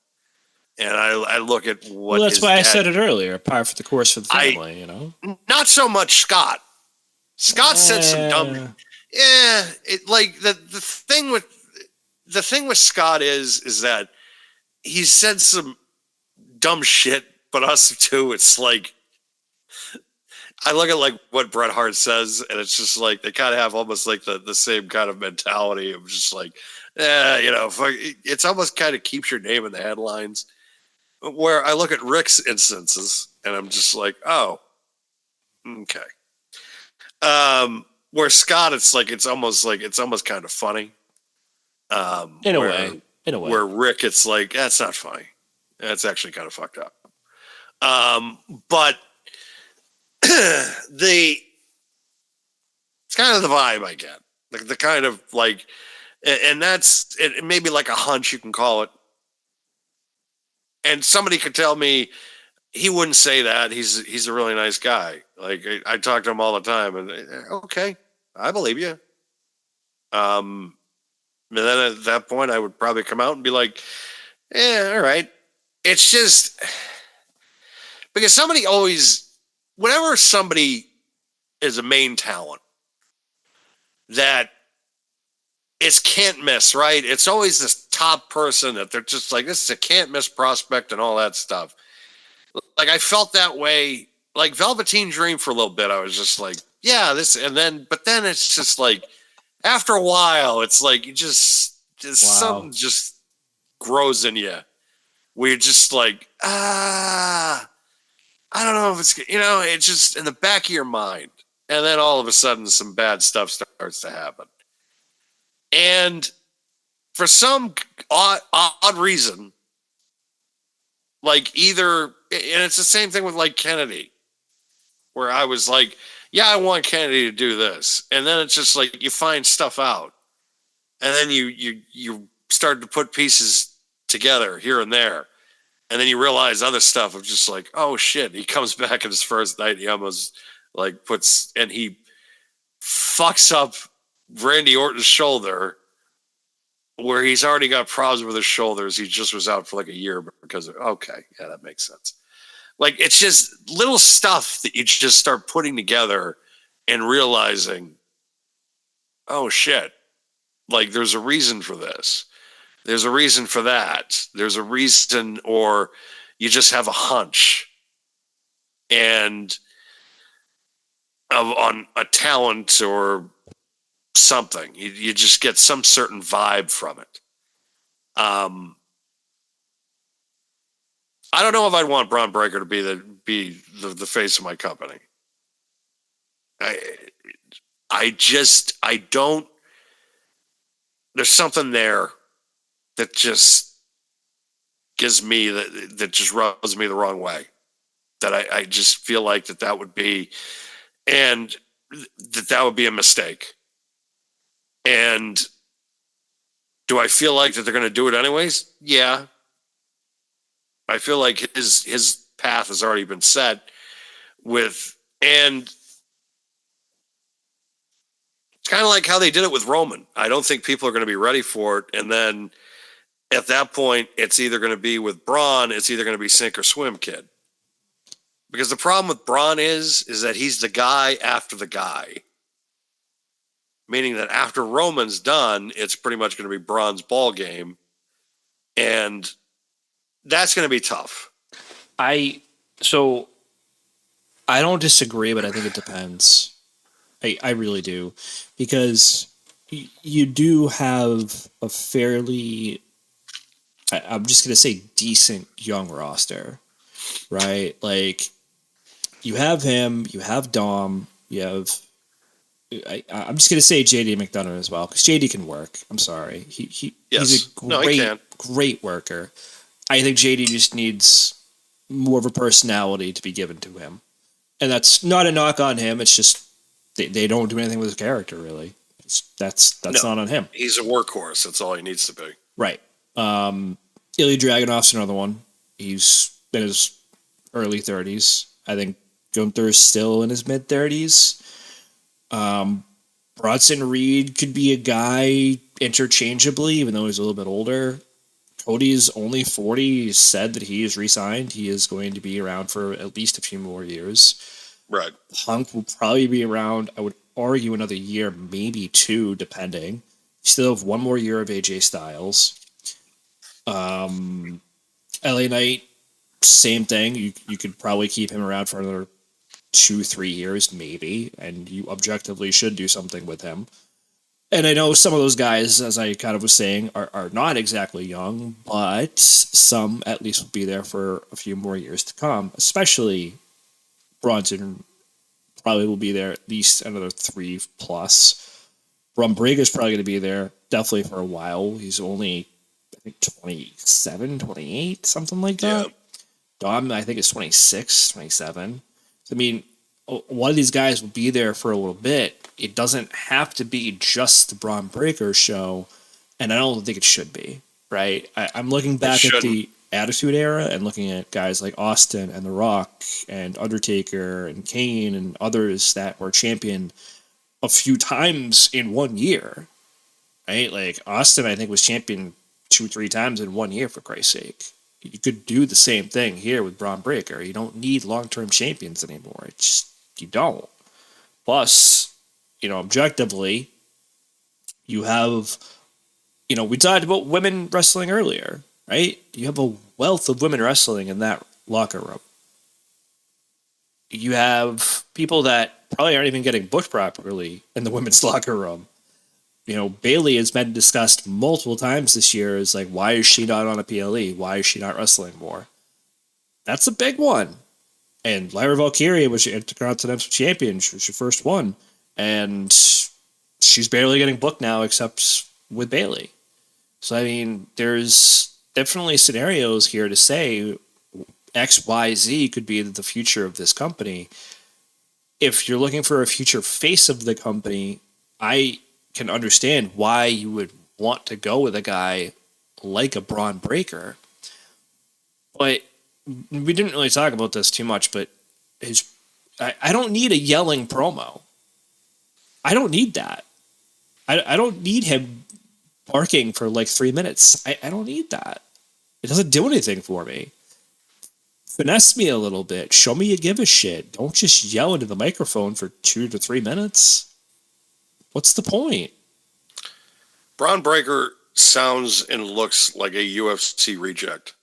And I look at what. Well, that's why I said it earlier. Par for the course for the family, you know. Not so much Scott. Scott said some dumb. Yeah, like the thing with Scott is that he said some dumb shit, but also too, it's like I look at like what Bret Hart says, and it's just like they kind of have almost like the same kind of mentality of just like, it's almost kind of keeps your name in the headlines. Where I look at Rick's instances, and I'm just like, oh, okay. Where Scott, it's almost kind of funny. In a way. Where Rick, it's like, that's not funny. That's actually kind of fucked up. But it's kind of the vibe I get. The kind of like, and that's it, maybe like a hunch, you can call it. And somebody could tell me he wouldn't say that. He's a really nice guy. Like I talk to him all the time, and okay, I believe you. And then at that point, I would probably come out and be like, "Yeah, all right." It's just because whenever somebody is a main talent, that it's can't miss, right? It's always this top person that they're just like, this is a can't miss prospect and all that stuff. Like I felt that way, like Velveteen Dream for a little bit. I was just like, yeah, but then it's just like, after a while, it's like something just grows in you. Where you're just like, I don't know if it's, it's just in the back of your mind. And then all of a sudden some bad stuff starts to happen. And for some odd reason, like and it's the same thing with like Kennedy, where I was like, yeah, I want Kennedy to do this. And then it's just like, you find stuff out. And then you start to put pieces together here and there. And then you realize other stuff of just like, oh shit, he comes back in his first night. He almost like he fucks up Randy Orton's shoulder, where he's already got problems with his shoulders. He just was out for like a year because that makes sense. Like it's just little stuff that you just start putting together and realizing, oh shit, like there's a reason for this. There's a reason for that. There's a reason, or you just have a hunch and on a talent or something. You just get some certain vibe from it. I don't know if I'd want Braun Breaker to be the face of my company. I don't. There's something there that just gives me that just rubs me the wrong way. That I just feel like that would be, and that would be a mistake. And do I feel like that they're going to do it anyways? Yeah. I feel like his path has already been set and it's kind of like how they did it with Roman. I don't think people are going to be ready for it. And then at that point, it's either going to be with Braun, it's either going to be sink or swim, kid. Because the problem with Braun is that he's the guy after the guy. Meaning that after Roman's done, it's pretty much going to be Braun's ball game. And that's going to be tough. I don't disagree, but I think it depends. I really do. Because you do have a fairly, I'm just going to say, decent young roster, right? Like, you have him, you have Dom, you have I'm just gonna say JD McDonough as well because JD can work. I'm sorry, he's a he can. great worker. I think JD just needs more of a personality to be given to him, and that's not a knock on him. It's just they don't do anything with his character really. That's not on him. He's a workhorse. That's all he needs to be. Right. Ilya Dragunov's another one. He's in his early 30s. I think Gunther's still in his mid 30s. Bronson Reed could be a guy interchangeably, even though he's a little bit older. Cody's only 40. He said that he is re-signed. He is going to be around for at least a few more years. Right. Punk will probably be around, I would argue, another year, maybe two, depending. Still have one more year of AJ Styles. LA Knight, same thing. You could probably keep him around for another 2-3 years, maybe, and you objectively should do something with him. And I know some of those guys, as I kind of was saying, are not exactly young, but some at least will be there for a few more years to come, especially Bronson probably will be there at least another 3+. Bron Breakker's probably going to be there definitely for a while. He's only, I think, 27, 28, something like that. Yeah. Dom, I think, is 26, 27. I mean, a lot of these guys will be there for a little bit. It doesn't have to be just the Bron Breakker show, and I don't think it should be, right? I'm looking back at the Attitude Era and looking at guys like Austin and The Rock and Undertaker and Kane and others that were championed a few times in 1 year, right? Like Austin, I think, was champion 2-3 times in 1 year, for Christ's sake. You could do the same thing here with Bron Breakker. You don't need long-term champions anymore. It's just, you don't. Plus, objectively, you have, we talked about women wrestling earlier, right? You have a wealth of women wrestling in that locker room. You have people that probably aren't even getting booked properly in the women's locker room. Bayley has been discussed multiple times this year as like, why is she not on a PLE? Why is she not wrestling more? That's a big one. And Lyra Valkyria was your Intercontinental Champion. She was your first one. And she's barely getting booked now except with Bayley. So, I mean, there's definitely scenarios here to say XYZ could be the future of this company. If you're looking for a future face of the company, I can understand why you would want to go with a guy like a Bron Breakker. But we didn't really talk about this too much, but I don't need a yelling promo. I don't need that. I don't need him barking for like 3 minutes. I don't need that. It doesn't do anything for me. Finesse me a little bit. Show me you give a shit. Don't just yell into the microphone for 2 to 3 minutes. What's the point? Bron Breakker sounds and looks like a UFC reject.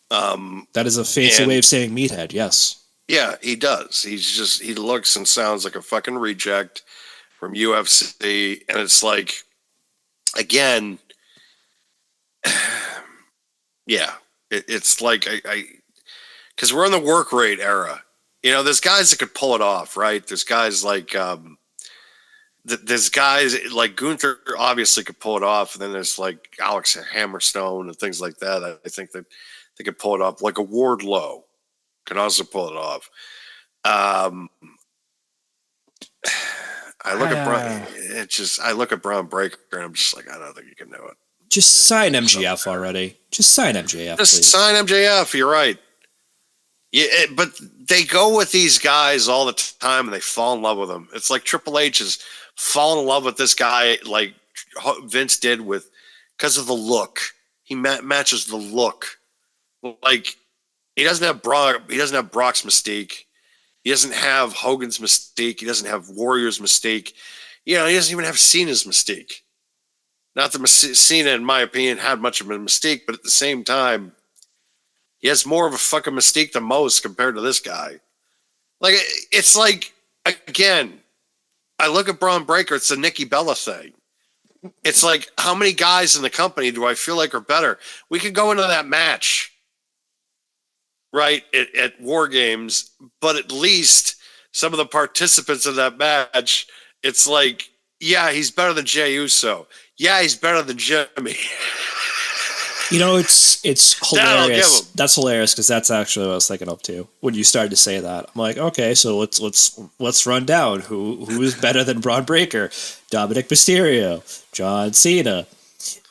That is a fancy way of saying meathead, yes. Yeah, he does. He looks and sounds like a fucking reject from UFC. And it's like, again, yeah, it's like, because we're in the work rate era. There's guys that could pull it off, right? There's guys like, Gunther obviously could pull it off. And then there's like Alex Hammerstone and things like that. I think that they could pull it off. Like a Wardlow can also pull it off. I look at Bron Breakker and I'm just like, I don't think you can do it. Just sign MJF already. Just sign MJF. Just please. Sign MJF. You're right. Yeah, but they go with these guys all the time and they fall in love with them. It's like Triple H is falling in love with this guy, like Vince did because of the look. He matches the look. Like he doesn't have Brock. He doesn't have Brock's mystique. He doesn't have Hogan's mystique. He doesn't have Warrior's mystique. He doesn't even have Cena's mystique. Not that Cena, in my opinion, had much of a mystique, but at the same time, he has more of a fucking mystique than most compared to this guy. Like, it's like, again, I look at Bron Breakker, it's the Nikki Bella thing. It's like, how many guys in the company do I feel like are better? We could go into that match, right, at War Games, but at least some of the participants in that match, it's like, yeah, he's better than Jey Uso. Yeah, he's better than Jimmy. You know, it's That I'll give hilarious. him. That's hilarious because that's actually what I was thinking of too. When you started to say that, I'm like, okay, so let's run down who is better than Braun Breaker, Dominic Mysterio, John Cena,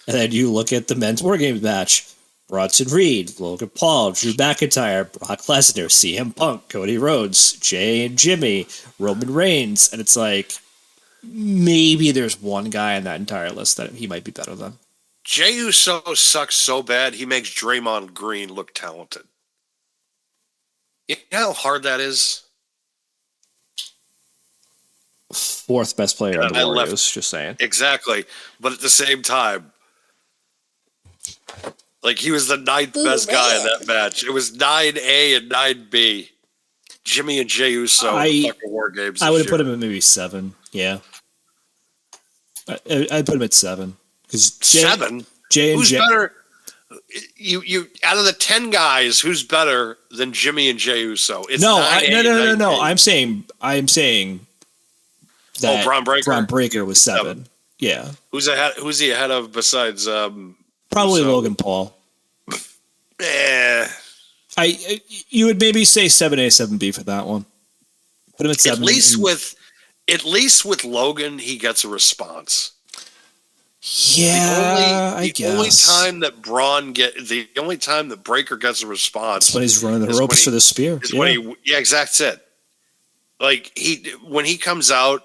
and then you look at the men's War Games match: Bronson Reed, Logan Paul, Drew McIntyre, Brock Lesnar, CM Punk, Cody Rhodes, Jay and Jimmy, Roman Reigns, and it's like maybe there's one guy on that entire list that he might be better than. Jey Uso sucks so bad, he makes Draymond Green look talented. You know how hard that is? Fourth best player on the Warriors, just saying. Exactly. But at the same time, like, he was the ninth best guy in that match. It was 9A and 9B. Jimmy and Jey Uso in the fucking War Games. I would have put him at maybe 7. Yeah. I'd put him at 7. Because 7? Jay and Who's Jay. better? You out of the 10 guys, who's better than Jimmy and Jey Uso? It's No, 9A, no. 9B. I'm saying that Braun Breaker? Braun Breaker was 7. Yeah. Who's he ahead of besides Probably Uso? Logan Paul. I You would maybe say 7A, 7B for that one. Put him at 7. At least with Logan, he gets a response. Yeah, I guess. The only time that Breaker gets a response That's when he's running the ropes for the spear. That's it. Like, when he comes out,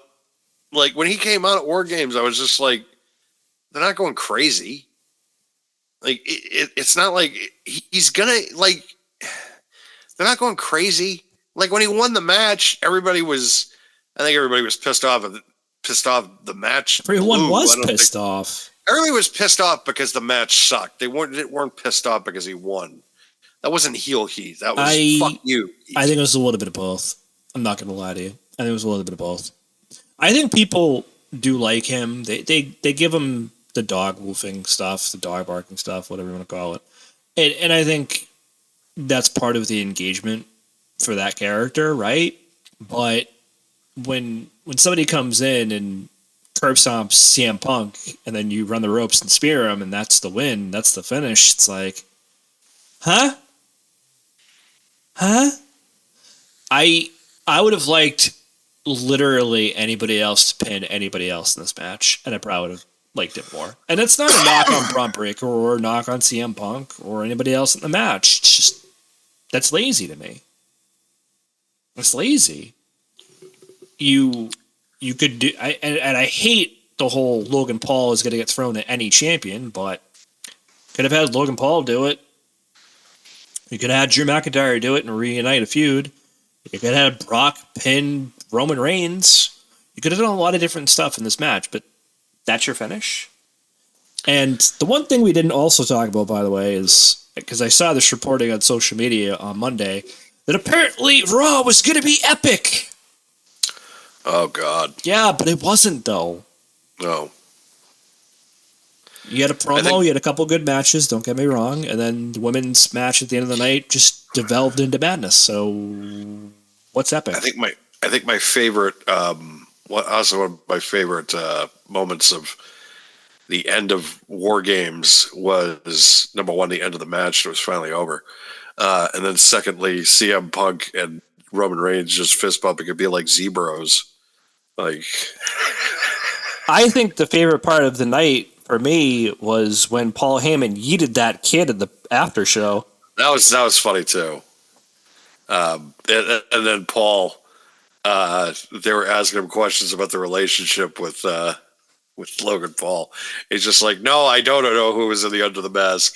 like when he came out at War Games, I was just like, they're not going crazy. Like, it's not like he's gonna, like, they're not going crazy. Like, when he won the match, I think everybody was pissed off the match. Everyone was pissed off. Everybody was pissed off because the match sucked. They weren't pissed off because he won. That wasn't heel heat. That was fuck you. I think it was a little bit of both. I'm not going to lie to you. I think it was a little bit of both. I think people do like him. They give him the dog woofing stuff, the dog barking stuff, whatever you want to call it. And I think that's part of the engagement for that character, right? But when somebody comes in and curb stomps CM Punk and then you run the ropes and spear him and that's the win, that's the finish, it's like, huh? I would have liked literally anybody else to pin anybody else in this match, and I probably would have liked it more. And it's not a knock on Braun Breaker or a knock on CM Punk or anybody else in the match. It's just, that's lazy to me. It's lazy. You could do, and I hate the whole Logan Paul is going to get thrown at any champion, but could have had Logan Paul do it. You could have had Drew McIntyre do it and reunite a feud. You could have had Brock pin Roman Reigns. You could have done a lot of different stuff in this match, but that's your finish. And the one thing we didn't also talk about, by the way, is because I saw this reporting on social media on Monday that apparently Raw was going to be epic. Oh, God. Yeah, but it wasn't, though. No. You had a promo, you had a couple good matches, don't get me wrong, and then the women's match at the end of the night just developed into madness. So, what's epic? I think my favorite, one of my favorite moments of the end of War Games was, number one, the end of the match. It was finally over. And then secondly, CM Punk and Roman Reigns just fist bumping. It could be like Zebros. Like, I think the favorite part of the night for me was when Paul Heyman yeeted that kid at the after show. That was funny too. And then Paul, they were asking him questions about the relationship with Logan Paul. He's just like, no, I don't know who was in the Under the Mask.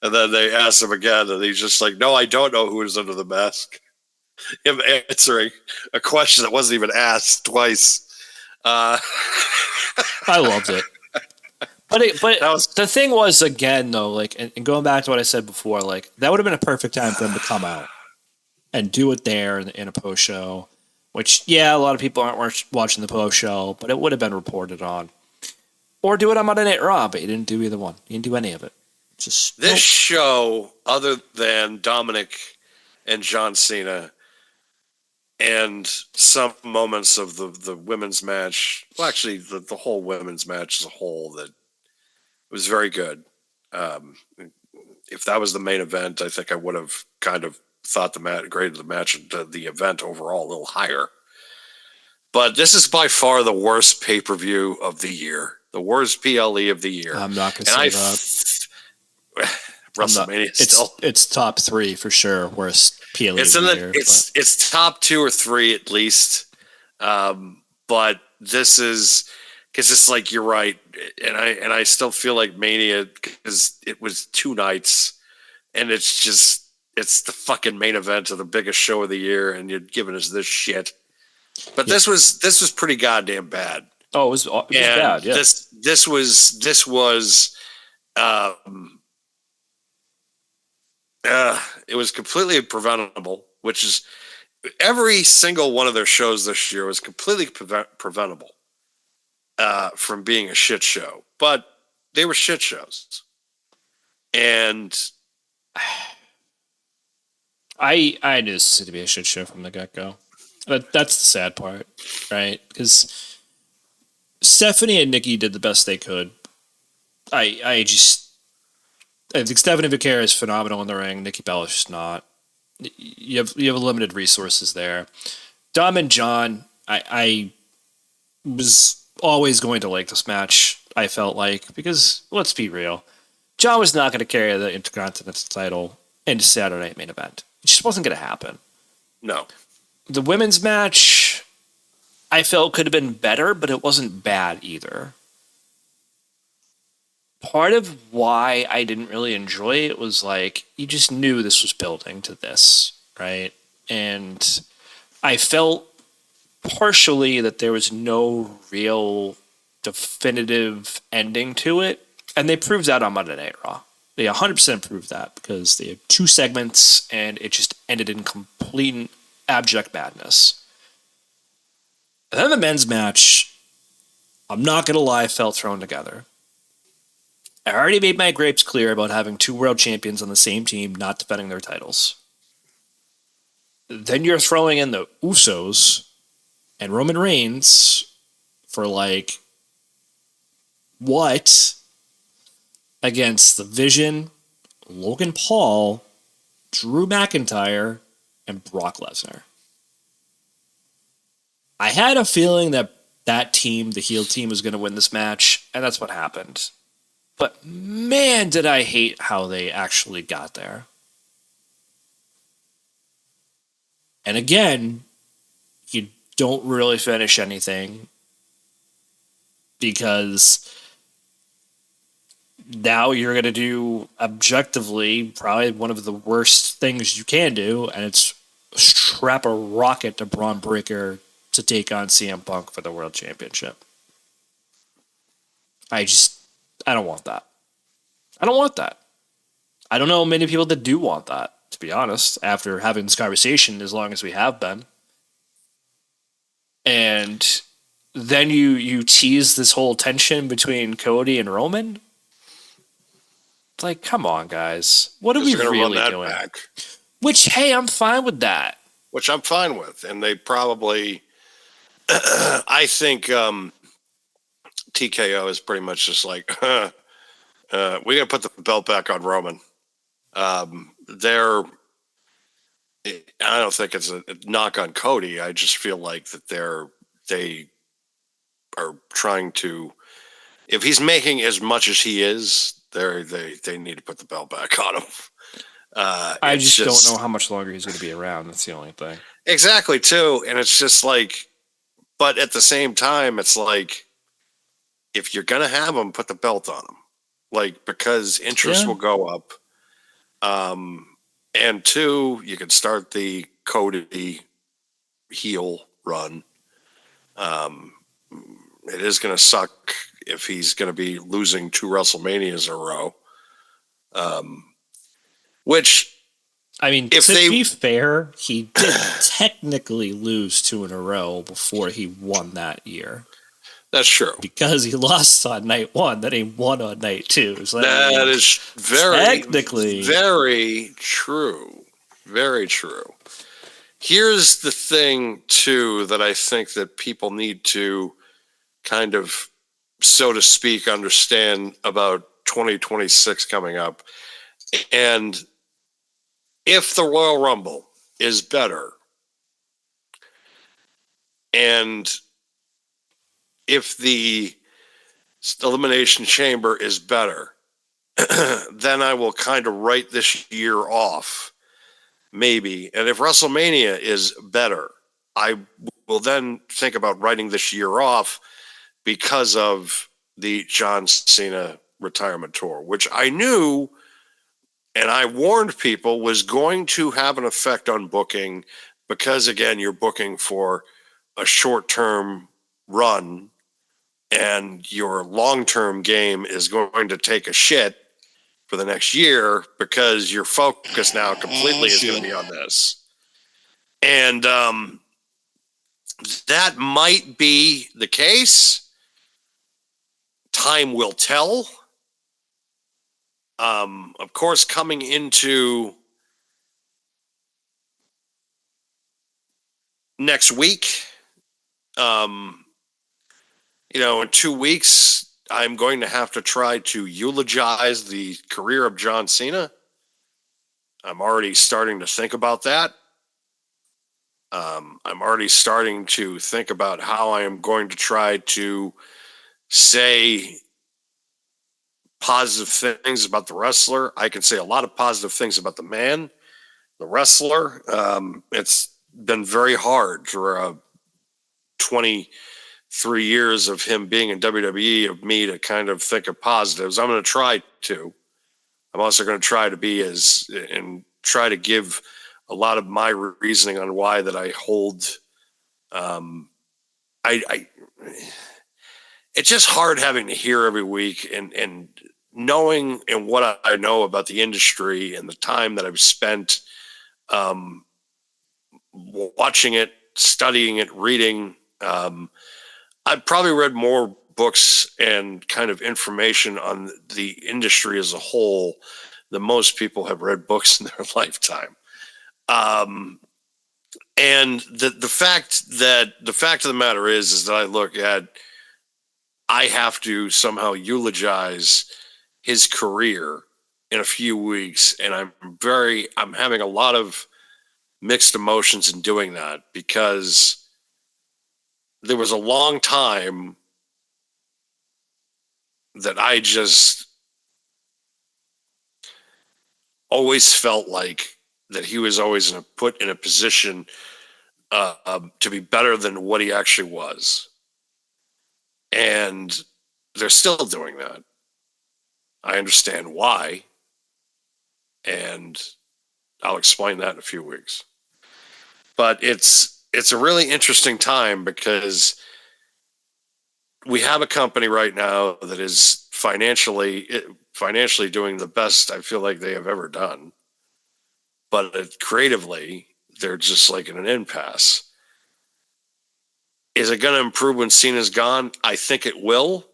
And then they asked him again, and he's just like, no, I don't know who was under the mask. Him answering a question that wasn't even asked twice. I loved it. But the thing was, again, though, like, and going back to what I said before, like, that would have been a perfect time for him to come out and do it there in a post show. Which, yeah, a lot of people aren't watching the post show, but it would have been reported on. Or do it on Monday Night Raw, but he didn't do either one. He didn't do any of it. Just this show, other than Dominic and John Cena, and some moments of the women's match. Well, actually, the whole women's match as a whole, that was very good. If that was the main event, I think I would have kind of thought graded the event overall a little higher. But this is by far the worst pay-per-view of the year, the worst PLE of the year. I'm not going to say that. WrestleMania still. It's top 3 for sure. Worst PLE It's of the year. It's top 2 or 3 at least. But this is because it's like, you're right, and I still feel like Mania, because it was 2 nights, and it's the fucking main event of the biggest show of the year, and you're giving us this shit. But this was pretty goddamn bad. Oh, it was bad. Yeah. This was it was completely preventable, which is every single one of their shows this year was completely preventable from being a shit show. But they were shit shows. And I knew this was going to be a shit show from the get-go. But that's the sad part, right? Because Stephanie and Nikki did the best they could. I think Stephanie Vaquer is phenomenal in the ring. Nikki Bella is just not. You have limited resources there. Dom and John, I was always going to like this match, I felt like, because let's be real, John was not going to carry the Intercontinental title into Saturday Night Main Event. It just wasn't going to happen. no. The women's match, I felt could have been better, but it wasn't bad either. Part of why I didn't really enjoy it was like, you just knew this was building to this, right? And I felt partially that there was no real definitive ending to it. And they proved that on Monday Night Raw. They 100% proved that, because they had 2 segments and it just ended in complete abject madness. And then the men's match, I'm not going to lie, felt thrown together. I already made my grapes clear about having 2 world champions on the same team not defending their titles. Then you're throwing in the Usos and Roman Reigns for like, what? Against the Vision, Logan Paul, Drew McIntyre, and Brock Lesnar. I had a feeling that team, the heel team, was going to win this match, and that's what happened. But man, did I hate how they actually got there. And again, you don't really finish anything, because now you're going to do objectively probably one of the worst things you can do, and it's strap a rocket to Braun Breaker to take on CM Punk for the World Championship. I don't want that. I don't want that. I don't know many people that do want that, to be honest, after having this conversation as long as we have been. And then you tease this whole tension between Cody and Roman. It's like, come on, guys. What are we really doing? Back. Which, hey, I'm fine with that. Which I'm fine with. And they probably, I think TKO is pretty much just like, we got to put the belt back on Roman. I don't think it's a knock on Cody. I just feel like that they are trying to, if he's making as much as he is, they need to put the belt back on him. I just don't know how much longer he's going to be around. That's the only thing. Exactly, too. And it's just like, but at the same time, it's like, if you're going to have him, put the belt on him. Like, because interest will go up. And 2, you can start the Cody heel run. It is going to suck if he's going to be losing 2 WrestleManias in a row. Which, I mean, to be fair, he did technically lose 2 in a row before he won that year. That's true. Because he lost on night 1, then he won on night 2. So that is very, technically very true. Very true. Here's the thing, too, that I think that people need to kind of, so to speak, understand about 2026 coming up. And if the Royal Rumble is better, and if the Elimination Chamber is better, then I will kind of write this year off, maybe. And if WrestleMania is better, I will then think about writing this year off because of the John Cena retirement tour, which I knew and I warned people was going to have an effect on booking because, again, you're booking for a short-term run and your long-term game is going to take a shit for the next year because your focus now completely is going to be on this. And that might be the case. Time will tell. Of course, coming into next week, in 2 weeks, I'm going to have to try to eulogize the career of John Cena. I'm already starting to think about that. I'm already starting to think about how I am going to try to say positive things about the wrestler. I can say a lot of positive things about the man, the wrestler. It's been very hard for 23 years of him being in WWE of me to kind of think of positives. I'm going to try to. I'm also going to try to be and try to give a lot of my reasoning on why that I hold. It's just hard having to hear every week and knowing and what I know about the industry and the time that I've spent watching it, studying it, reading. I've probably read more books and kind of information on the industry as a whole than most people have read books in their lifetime. And the fact of the matter is that I look at, I have to somehow eulogize his career in a few weeks. And I'm having a lot of mixed emotions in doing that because there was a long time that I just always felt like that he was always put in a position to be better than what he actually was. And they're still doing that. I understand why. And I'll explain that in a few weeks. But it's a really interesting time because we have a company right now that is financially doing the best I feel like they have ever done. But creatively, they're just like in an impasse. Is it going to improve when Cena's gone? I think it will.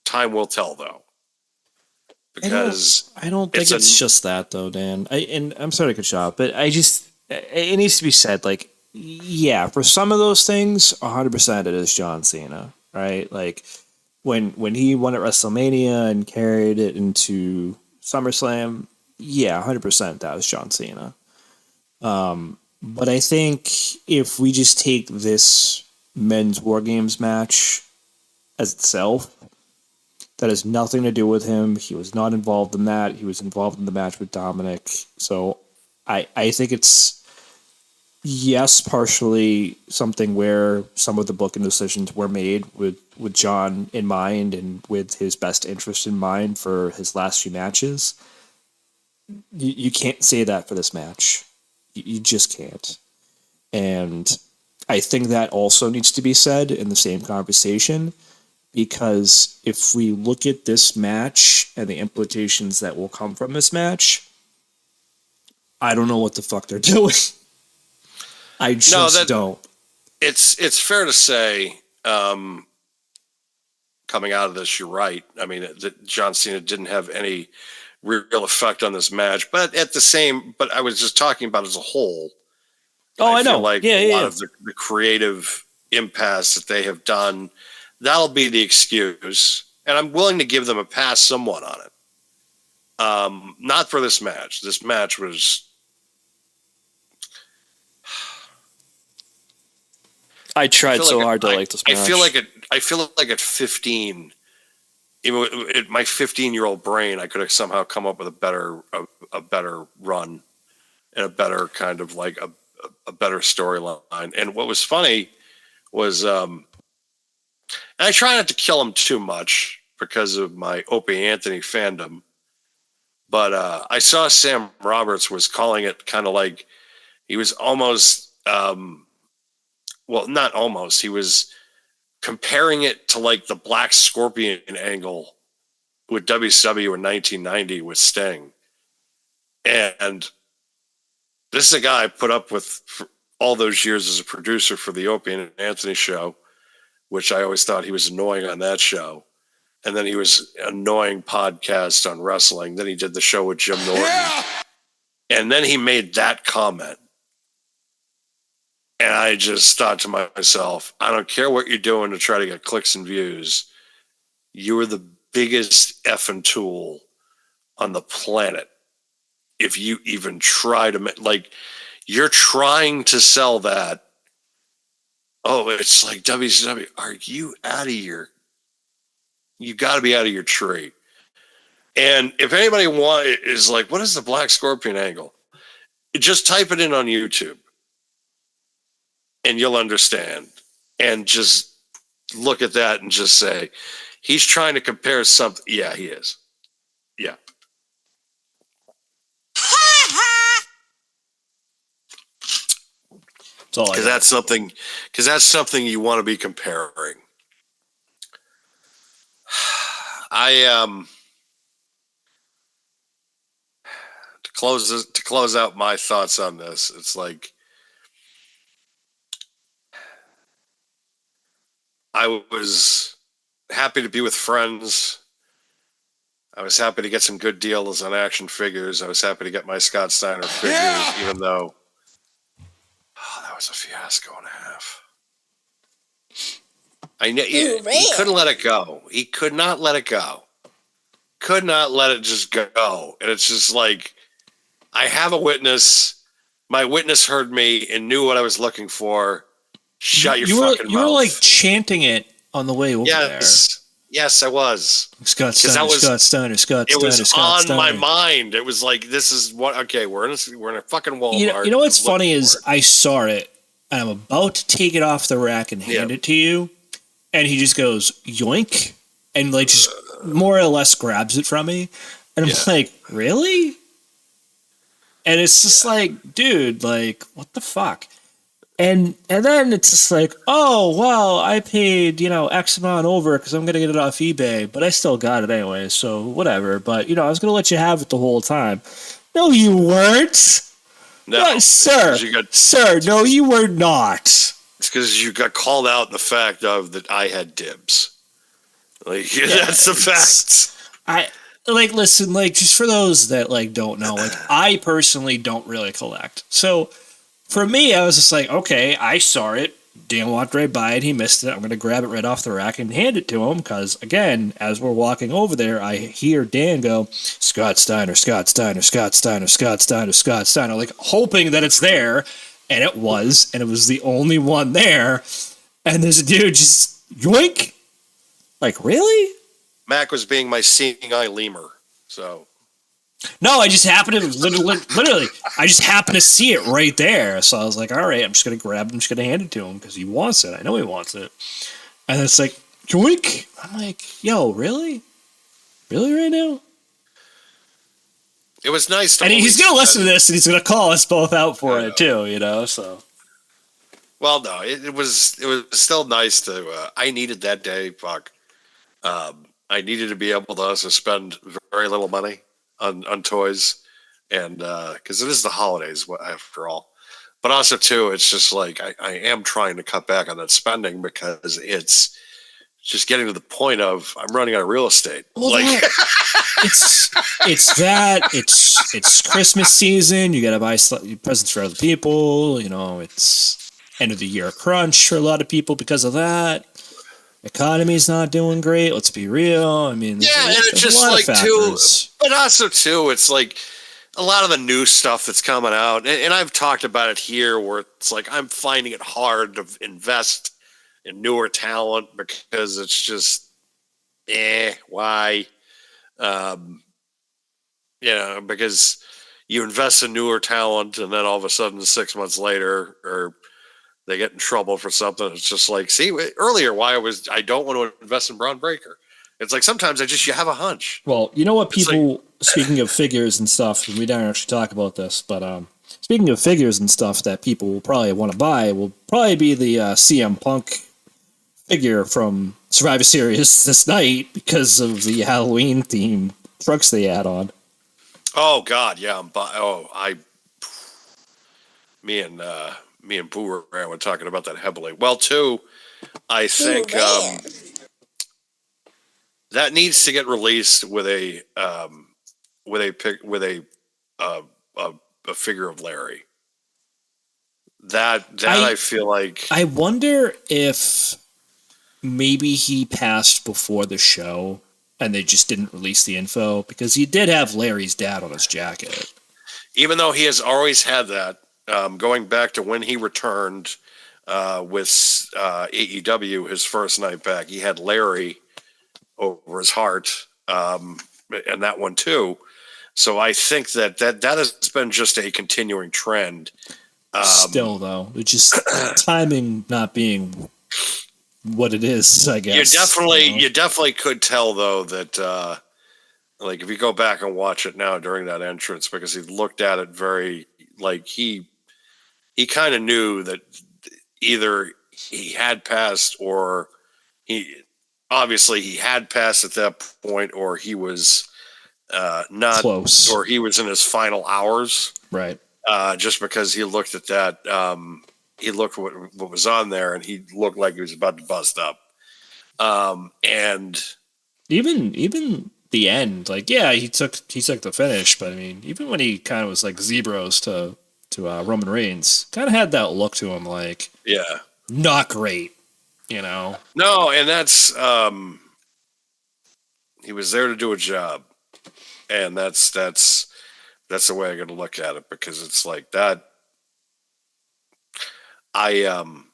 Time will tell, though. Because I don't think it's just that, though, Dan. I'm sorry to cut you off, but it needs to be said, like, yeah, for some of those things, 100% it is John Cena, right? Like, when he won at WrestleMania and carried it into SummerSlam, yeah, 100% that was John Cena. But I think if we just take this men's War Games match as itself, that has nothing to do with him. He was not involved in that. He was involved in the match with Dominic. So I think it's, yes, partially something where some of the booking decisions were made with John in mind and with his best interest in mind for his last few matches. You can't say that for this match. You just can't. And I think that also needs to be said in the same conversation, because if we look at this match and the implications that will come from this match, I don't know what the fuck they're doing. I just don't. It's fair to say, coming out of this, you're right. I mean, that John Cena didn't have any real effect on this match, but I was just talking about as a whole. Oh, I know. feel like Yeah, a yeah, lot yeah. of the creative impasse that they have done, that'll be the excuse. And I'm willing to give them a pass somewhat on it. Not for this match. This match was. I tried so hard to I, like this I match. feel like at 15, in my 15-year-old brain, I could have somehow come up with a better run and a better kind of like a better storyline. And what was funny was, and I try not to kill him too much because of my Opie Anthony fandom, but I saw Sam Roberts was calling it kind of like he was almost, well, not almost, he was comparing it to like the Black Scorpion angle with WCW in 1990 with Sting. And this is a guy I put up with for all those years as a producer for the Opie and Anthony show, which I always thought he was annoying on that show. And then he was annoying podcast on wrestling. Then he did the show with Jim Norton. Yeah! And then he made that comment. And I just thought to myself, I don't care what you're doing to try to get clicks and views. You are the biggest effing tool on the planet. If you even try to, like, you're trying to sell that. Oh, it's like WCW. Are you out of your, you got to be out of your tree. And if anybody is like, what is the Black Scorpion angle? Just type it in on YouTube and you'll understand. And just look at that and just say, he's trying to compare something. Yeah, he is. Yeah. Because that's something you want to be comparing. To close out my thoughts on this, it's like I was happy to be with friends. I was happy to get some good deals on action figures. I was happy to get my Scott Steiner figures, even though that was a fiasco and a half. I know he couldn't let it go. He could not let it go. Could not let it just go. And it's just like, I have a witness. My witness heard me and knew what I was looking for. Shut your fucking mouth. You were like chanting it on the way over there. Yes, I was. Scott Steiner, Scott Steiner, Scott Steiner. It was Scott on Steiner. my mind. It was like, this is what. Okay, we're in a fucking Walmart. You know what's funny is I saw it and I'm about to take it off the rack and hand it to you, and he just goes yoink and like just more or less grabs it from me, and I'm like, really? And it's just like, dude, like, what the fuck? And then it's just like, oh, well, I paid, X amount over because I'm going to get it off eBay, but I still got it anyway, so whatever. But, I was going to let you have it the whole time. No, you weren't. No, sir. Sir, no, you were not. It's because you got called out in the fact of that I had dibs. Like, that's the fact. Listen, just for those that, don't know, I personally don't really collect. So, for me, I was just like, okay, I saw it. Dan walked right by it. He missed it. I'm going to grab it right off the rack and hand it to him because, again, as we're walking over there, I hear Dan go, Scott Steiner, Scott Steiner, Scott Steiner, Scott Steiner, Scott Steiner, like hoping that it's there. And it was. And it was the only one there. And there's a dude just yoink. Like, really? Mac was being my seeing eye lemur. So. No, I just happened to literally, I just happened to see it right there. So I was like, all right, I'm just going to grab it. I'm just going to hand it to him because he wants it. I know he wants it. And it's like, yoink. I'm like, yo, really? Really right now? It was nice. And he's going to listen to this and he's going to call us both out for it too, so. Well, no, it was still nice to, I needed that day. Fuck. I needed to be able to also spend very little money on toys, and because it is the holidays after all, but also too, it's just like I am trying to cut back on that spending because it's just getting to the point of I'm running out of real estate. Well, it's Christmas season. You got to buy presents for other people. It's end of the year crunch for a lot of people because of that. Economy's not doing great. Let's be real. I mean, and it's just like too, but also too, it's like a lot of the new stuff that's coming out, and I've talked about it here, where it's like I'm finding it hard to invest in newer talent because it's just, why? Because you invest in newer talent, and then all of a sudden, 6 months later, or they get in trouble for something. It's just like, see, earlier, I don't want to invest in Braun Breaker. It's like sometimes you have a hunch. Well, you know what, people, speaking of figures and stuff, we don't actually talk about this, but speaking of figures and stuff that people will probably want to buy, will probably be the CM Punk figure from Survivor Series this night because of the Halloween theme trucks they had on. Oh God, yeah. Me and Boo were talking about that heavily. Well, too, I think that needs to get released with a figure of Larry. I feel like, I wonder if maybe he passed before the show and they just didn't release the info, because he did have Larry's dad on his jacket. Even though he has always had that, going back to when he returned with AEW, his first night back, he had Larry over his heart, and that one too. So I think that has been just a continuing trend. Still, though, it's just timing not being what it is, I guess. You definitely could tell, though, that like if you go back and watch it now during that entrance, because he looked at it very like he kind of knew that either he had passed, or he had passed at that point, or he was not close, or he was in his final hours, right? Just because he looked at that, he looked what was on there, and he looked like he was about to bust up. And even the end, like, yeah, he took the finish, but I mean, even when he kind of was like Zebros to Roman Reigns, kind of had that look to him, like, yeah, not great, you know. No, and that's he was there to do a job, and that's the way I got to look at it, because it's like that. And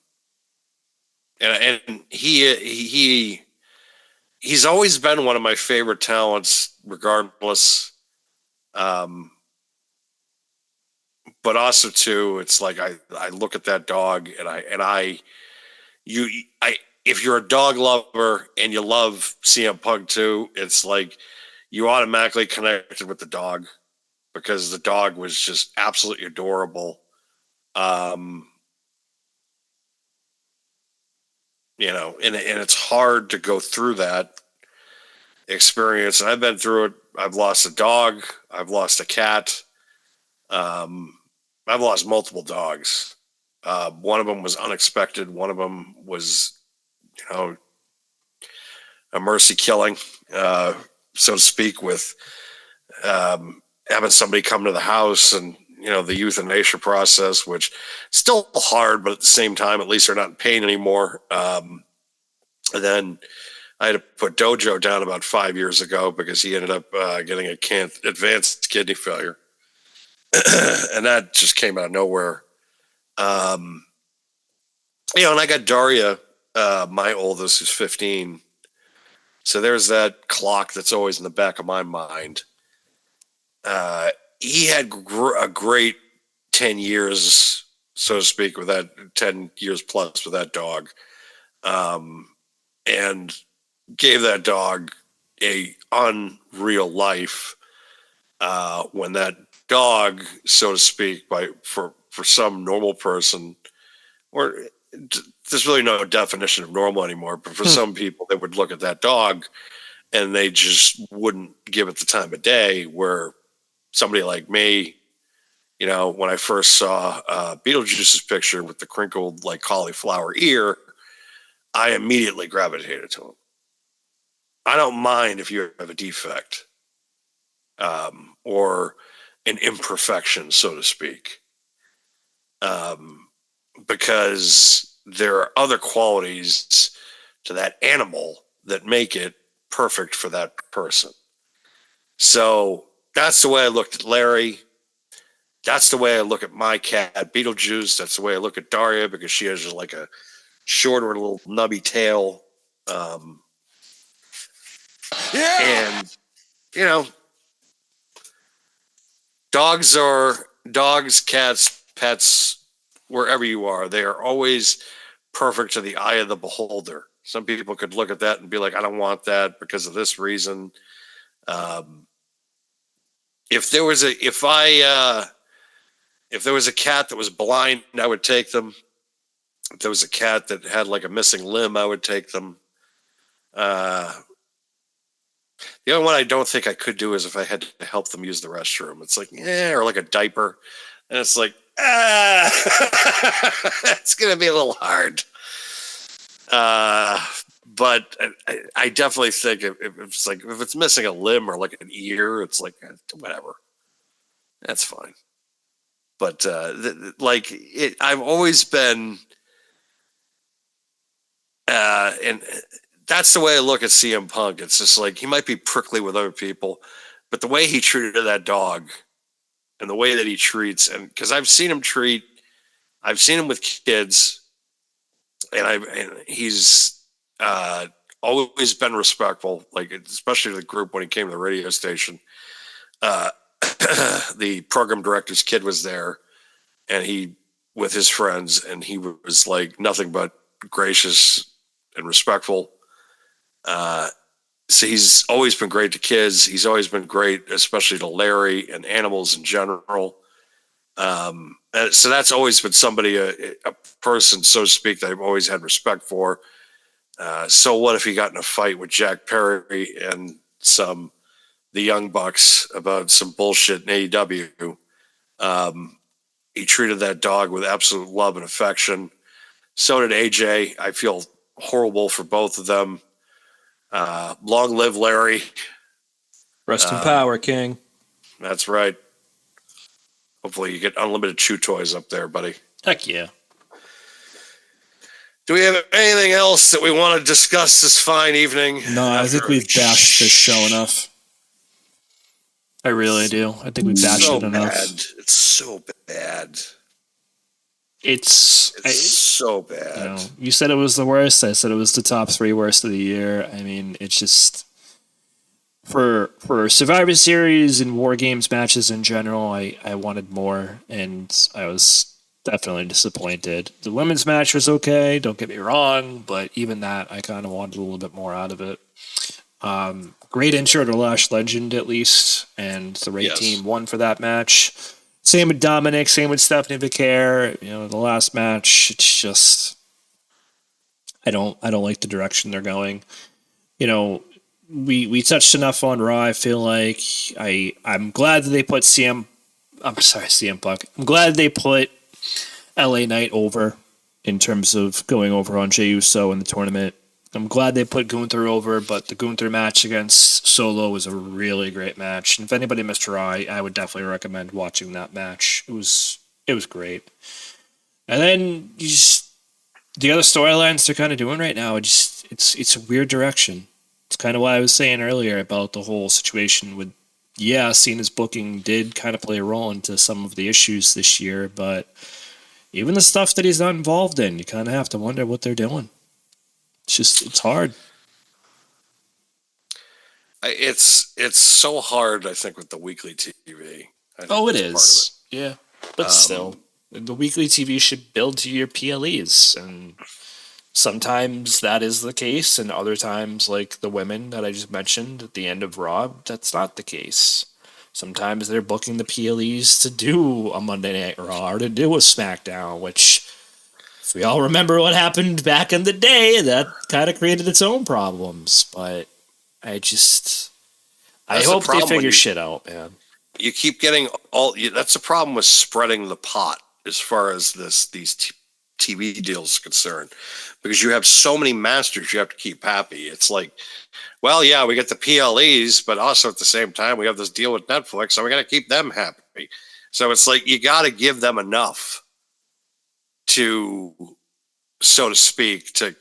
he's always been one of my favorite talents, regardless. But also too, it's like I look at that dog, and if you're a dog lover and you love CM Punk too, it's like you automatically connected with the dog, because the dog was just absolutely adorable. And it's hard to go through that experience. And I've been through it. I've lost a dog. I've lost a cat. I've lost multiple dogs. One of them was unexpected. One of them was, a mercy killing, so to speak, with having somebody come to the house, and the euthanasia process, which is still hard, but at the same time, at least they're not in pain anymore. And then I had to put Dojo down about 5 years ago, because he ended up getting advanced kidney failure. And that just came out of nowhere. And I got Daria, my oldest, who's 15. So there's that clock that's always in the back of my mind. He had a great 10 years, so to speak, with that 10 years plus with that dog, and gave that dog a unreal life. When that dog, so to speak, for some normal person, or there's really no definition of normal anymore, but for some people, they would look at that dog and they just wouldn't give it the time of day, where somebody like me, when I first saw Beetlejuice's picture with the crinkled, like, cauliflower ear, I immediately gravitated to him. I don't mind if you have a defect, or an imperfection, so to speak, because there are other qualities to that animal that make it perfect for that person. So that's the way I looked at Larry. That's the way I look at my cat, Beetlejuice. That's the way I look at Daria, because she has like a shorter little nubby tail. And, you know, dogs, cats, pets, wherever you are, they are always perfect to the eye of the beholder. Some people could look at that and be like, I don't want that because of this reason. If there was a cat that was blind, I would take them. If there was a cat that had like a missing limb, I would take them. The only one I don't think I could do is if I had to help them use the restroom. It's like, or like a diaper. And it's like, it's going to be a little hard. But I definitely think if it's like, if it's missing a limb or like an ear, it's like, whatever. That's fine. But I've always been, and that's the way I look at CM Punk. It's just like, he might be prickly with other people, but the way he treated that dog and the way that he treats, and because I've seen him with kids, and he's always been respectful, like especially to the group when he came to the radio station. The program director's kid was there, and he with his friends, and he was like nothing but gracious and respectful. So he's always been great to kids. He's always been great, especially to Larry and animals in general. So that's always been somebody, a person, so to speak, that I've always had respect for. So what if he got in a fight with Jack Perry and the Young Bucks about some bullshit in AEW? He treated that dog with absolute love and affection. So did AJ. I feel horrible for both of them. Long live Larry. Rest in power, King. That's right. Hopefully you get unlimited chew toys up there, buddy. Heck yeah. Do we have anything else that we want to discuss this fine evening? No, I think we've bashed this show enough. I really do. I think we've bashed it enough. It's so bad. It's so bad. You said it was the worst. I said it was the top 3 worst of the year. I mean, it's just for Survivor Series and War Games matches in general, I wanted more, and I was definitely disappointed. The women's match was okay, don't get me wrong, but even that, I kind of wanted a little bit more out of it. Great intro to Lash Legend, at least, and the Raid team won for that match. Same with Dominic, same with Stephanie Vicaire. The last match, it's just I don't like the direction they're going. We touched enough on Raw. I feel like I'm glad that they put CM Punk. I'm glad they put LA Knight over in terms of going over on Jey Uso in the tournament. I'm glad they put Gunther over, but the Gunther match against Solo was a really great match. And if anybody missed Raw, I would definitely recommend watching that match. It was great. And then the other storylines they're kind of doing right now, it's a weird direction. It's kind of what I was saying earlier about the whole situation with, Cena's booking did kind of play a role into some of the issues this year, but even the stuff that he's not involved in, you kind of have to wonder what they're doing. It's hard. It's so hard, I think, with the weekly TV. It is. Yeah. But still, the weekly TV should build to your PLEs, and sometimes that is the case, and other times, like the women that I just mentioned at the end of Raw, that's not the case. Sometimes they're booking the PLEs to do a Monday Night Raw or to do a SmackDown, which, if we all remember what happened back in the day, that kind of created its own problems. But I hope they figure shit out, man. You keep getting that's the problem with spreading the pot as far as these TV deal is concerned, because you have so many masters you have to keep happy. It's like, well, yeah, we get the PLEs, but also at the same time, we have this deal with Netflix, so we got to keep them happy. So it's like, you got to give them enough to, so to speak, to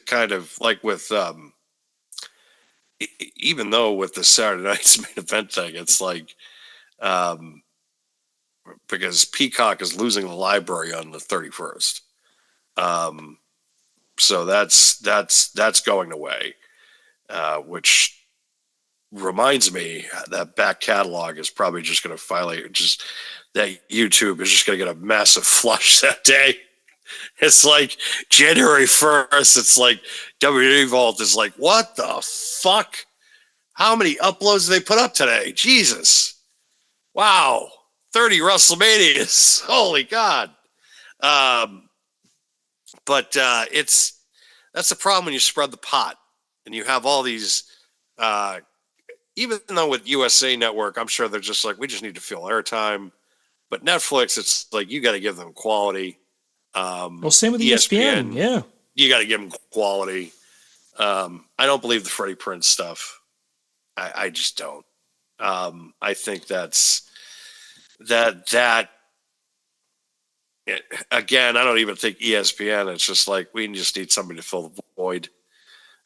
kind of like with, even though with the Saturday night's main event thing, it's like, because Peacock is losing the library on the 31st. So that's going away, which reminds me that back catalog is probably just going to finally just, that YouTube is just going to get a massive flush that day. It's like January 1st. It's like WWE Vault is like, what the fuck? How many uploads did they put up today? Jesus. Wow. 30 WrestleManias. Holy God. But that's the problem when you spread the pot and you have all these, even though with USA Network, I'm sure they're just like, we just need to fill airtime. But Netflix, it's like, you got to give them quality. Well, same with ESPN. Yeah. You got to give them quality. I don't believe the Freddie Prinze stuff. I just don't. I think that's that. Again, I don't even think ESPN. It's just like, we just need somebody to fill the void.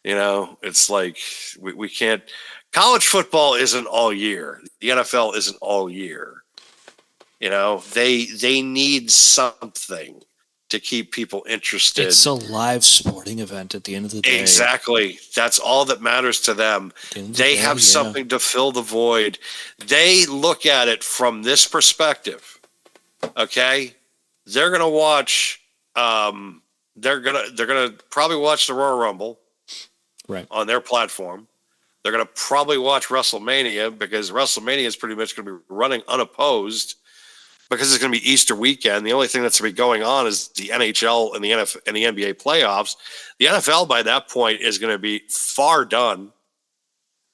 You know, it's like we can't. College football isn't all year. The NFL isn't all year. You know, they need something to keep people interested. It's a live sporting event at the end of the day. Exactly. That's all that matters to them. They have something to fill the void. They look at it from this perspective. Okay? They're going to watch they're going to probably watch the Royal Rumble on their platform. They're going to probably watch WrestleMania, because WrestleMania is pretty much going to be running unopposed, because it's going to be Easter weekend. The only thing that's going to be going on is the NHL and the NFL and the NBA playoffs. The NFL by that point is going to be far done,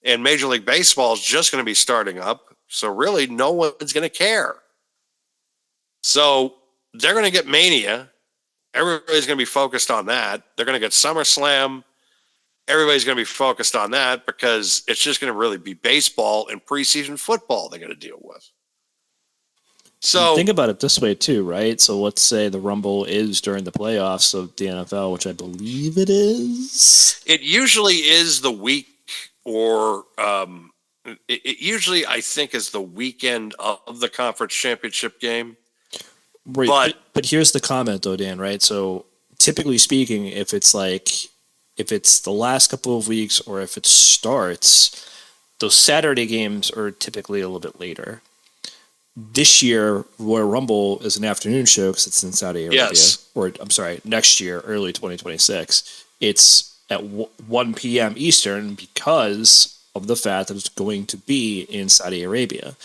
and Major League Baseball is just going to be starting up. So really, no one's going to care. So they're going to get Mania. Everybody's going to be focused on that. They're going to get SummerSlam. Everybody's going to be focused on that, because it's just going to really be baseball and preseason football they're going to deal with. So think about it this way too, right? So let's say the Rumble is during the playoffs of the NFL, which I believe it is. It usually is the week, or it usually, I think, is the weekend of the conference championship game. Right, but here's the comment though, Dan, right? So typically speaking, if it's the last couple of weeks, or if it starts, those Saturday games are typically a little bit later. This year, Royal Rumble is an afternoon show because it's in Saudi Arabia. Yes. Or, I'm sorry, next year, early 2026. It's at 1 p.m. Eastern because of the fact that it's going to be in Saudi Arabia.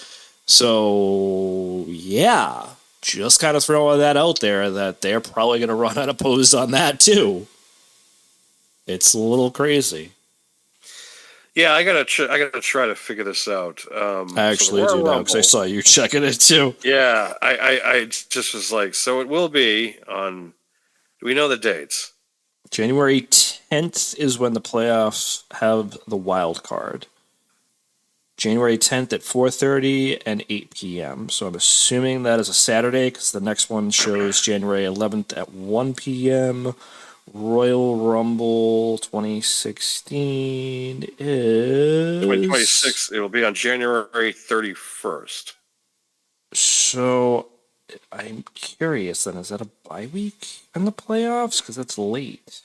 So, yeah, just kind of throwing that out there that they're probably going to run unopposed on that too. It's a little crazy. Yeah, I gotta try to figure this out. I actually do know, because I saw you checking it too. Yeah, I just was like, so it will be on. Do we know the dates? January 10th is when the playoffs have the wild card. January 10th at 4:30 and 8 p.m. So I'm assuming that is a Saturday, because the next one shows January 11th at 1 p.m. Royal Rumble 2016 is 2026. It will be on January 31st. So I'm curious then, is that a bye week in the playoffs? Because that's late.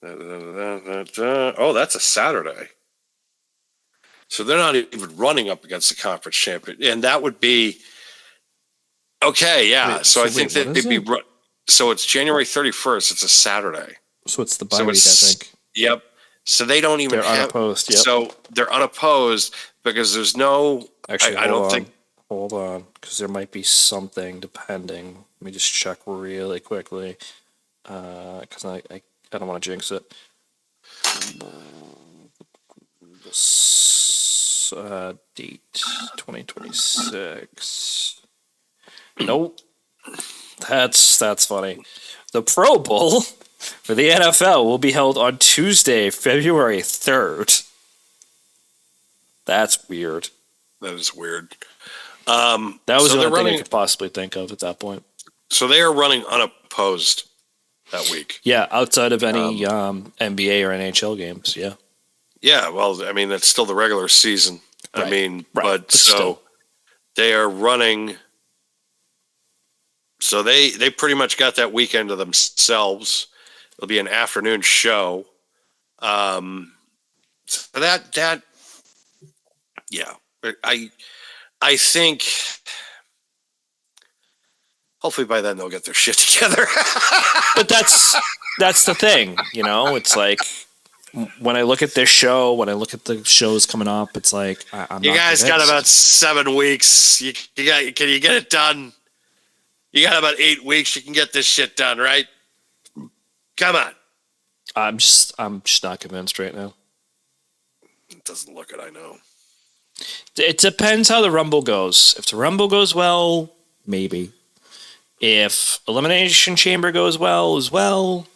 Oh, that's a Saturday. So they're not even running up against the conference champion. And that would be okay, yeah. Wait, so I think that they'd be so it's January 31st. It's a Saturday. So it's the bye week, I think. Yep. So they don't even They're unopposed. Yep. So they're unopposed because there's no. Actually, I don't think. Hold on, because there might be something depending. Let me just check really quickly, because I don't want to jinx it. Date 2026. Nope. That's funny. The Pro Bowl for the NFL will be held on Tuesday, February 3rd. That's weird. That is weird. That was so the they're only thing I running. could possibly think of at that point. So they are running unopposed that week. Yeah, outside of any NBA or NHL games. Yeah. Yeah, well, I mean that's still the regular season. Right, I mean, right, but but so still. they are running. So they pretty much got that weekend to themselves. It'll be an afternoon show. So that yeah, I think hopefully by then they'll get their shit together. But that's the thing, you know. It's like when I look at this show, when I look at the shows coming up, it's like I'm You not guys got convinced. about 7 weeks. Can you get it done? You got about 8 weeks. You can get this shit done, right? Come on. I'm just not convinced right now. It doesn't look it, I know. It depends how the Rumble goes. If the Rumble goes well, maybe. If Elimination Chamber goes well as well,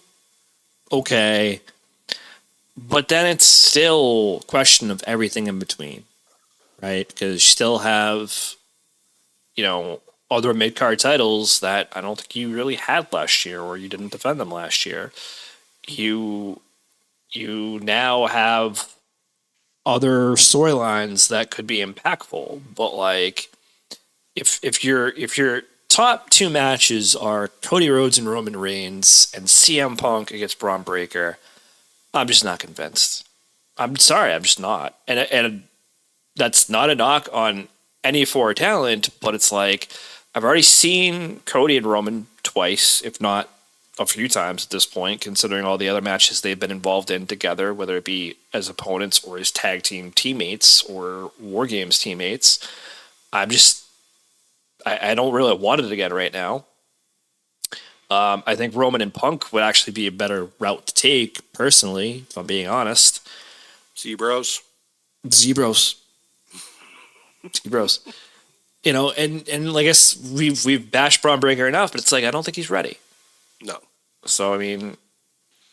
okay. But then it's still a question of everything in between, right? Because you still have, other mid-card titles that I don't think you really had last year, or you didn't defend them last year. You now have other storylines that could be impactful, but like if your top two matches are Cody Rhodes and Roman Reigns and CM Punk against Braun Breaker, I'm just not convinced. I'm sorry, I'm just not. And that's not a knock on any four talent, but it's like I've already seen Cody and Roman twice, if not a few times at this point, considering all the other matches they've been involved in together, whether it be as opponents or as tag team teammates or War Games teammates. I don't really want it again right now. I think Roman and Punk would actually be a better route to take, personally, if I'm being honest. Zebros. Zebros. And like I guess we've bashed Braun Breaker enough, but it's like I don't think he's ready. No. So I mean,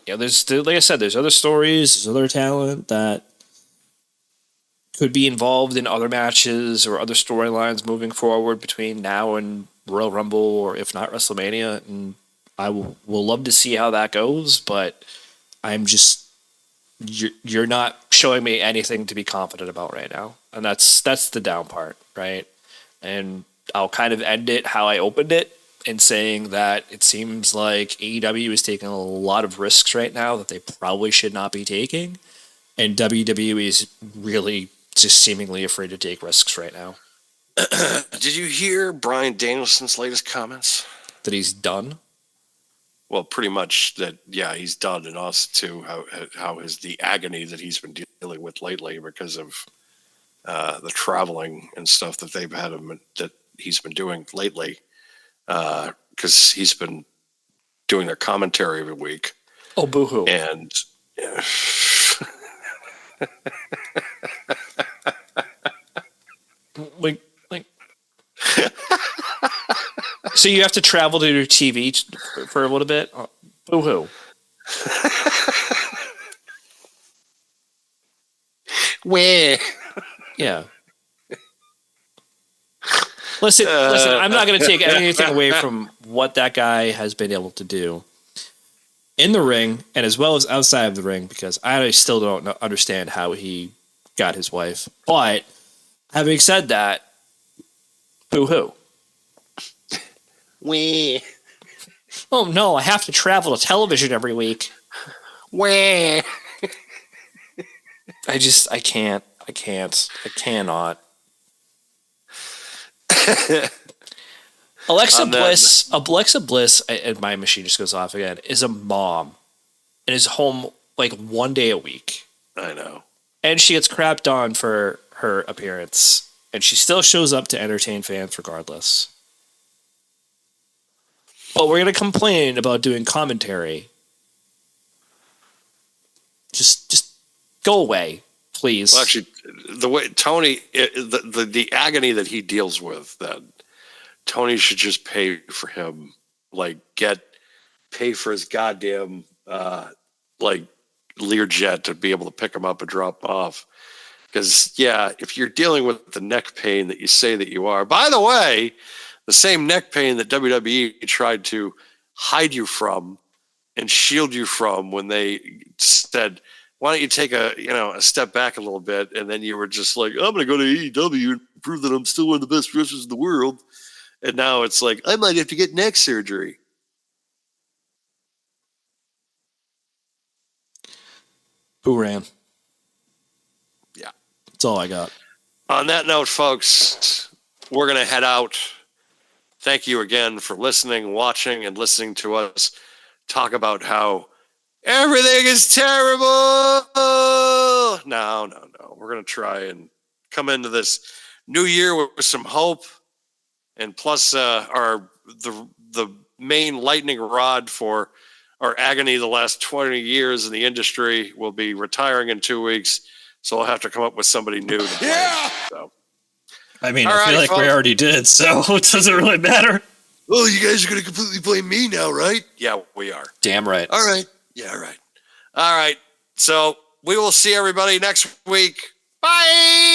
there's like I said, there's other stories, there's other talent that could be involved in other matches or other storylines moving forward between now and Royal Rumble, or if not WrestleMania, and I will love to see how that goes. But I'm just you're not showing me anything to be confident about right now, and that's the down part, right? And I'll kind of end it how I opened it, in saying that it seems like AEW is taking a lot of risks right now that they probably should not be taking, and WWE is really just seemingly afraid to take risks right now. Did you hear Bryan Danielson's latest comments? That he's done? Well, pretty much that, yeah, he's done, and also too how is the agony that he's been dealing with lately because of the traveling and stuff that they've had him that he's been doing lately, because he's been doing their commentary every week. Oh, boo-hoo. And like so you have to travel to your TV for a little bit? Boo-hoo. where? Yeah. Listen, I'm not going to take anything away from what that guy has been able to do in the ring and as well as outside of the ring, because I still don't understand how he got his wife. But having said that, boo-hoo. Where? Oh no, I have to travel to television every week. Where? I cannot. Alexa Bliss, and my machine just goes off again, is a mom and is home like one day a week. I know. And she gets crapped on for her appearance, and she still shows up to entertain fans regardless. But we're going to complain about doing commentary. Just go away, please. Well, actually, the way Tony, the agony that he deals with, that Tony should just pay for him like pay for his goddamn like Learjet to be able to pick him up and drop him off. Because yeah, if you're dealing with the neck pain that you say that you are, by the way, the same neck pain that WWE tried to hide you from and shield you from when they said, why don't you take a step back a little bit, and then you were just like, I'm going to go to AEW and prove that I'm still one of the best wrestlers in the world. And now it's like, I might have to get neck surgery. Who ran? Yeah. That's all I got. On that note, folks, we're going to head out. Thank you again for listening, watching, and listening to us talk about how everything is terrible. No. We're going to try and come into this new year with some hope. And plus, the main lightning rod for our agony the last 20 years in the industry will be retiring in 2 weeks. So I'll have to come up with somebody new to play. Yeah. So. I mean, All I feel right, like folks. we already did, so it doesn't really matter. Oh, you guys are going to completely blame me now, right? Yeah, we are. Damn right. All right. Yeah, all right. All right. So we will see everybody next week. Bye.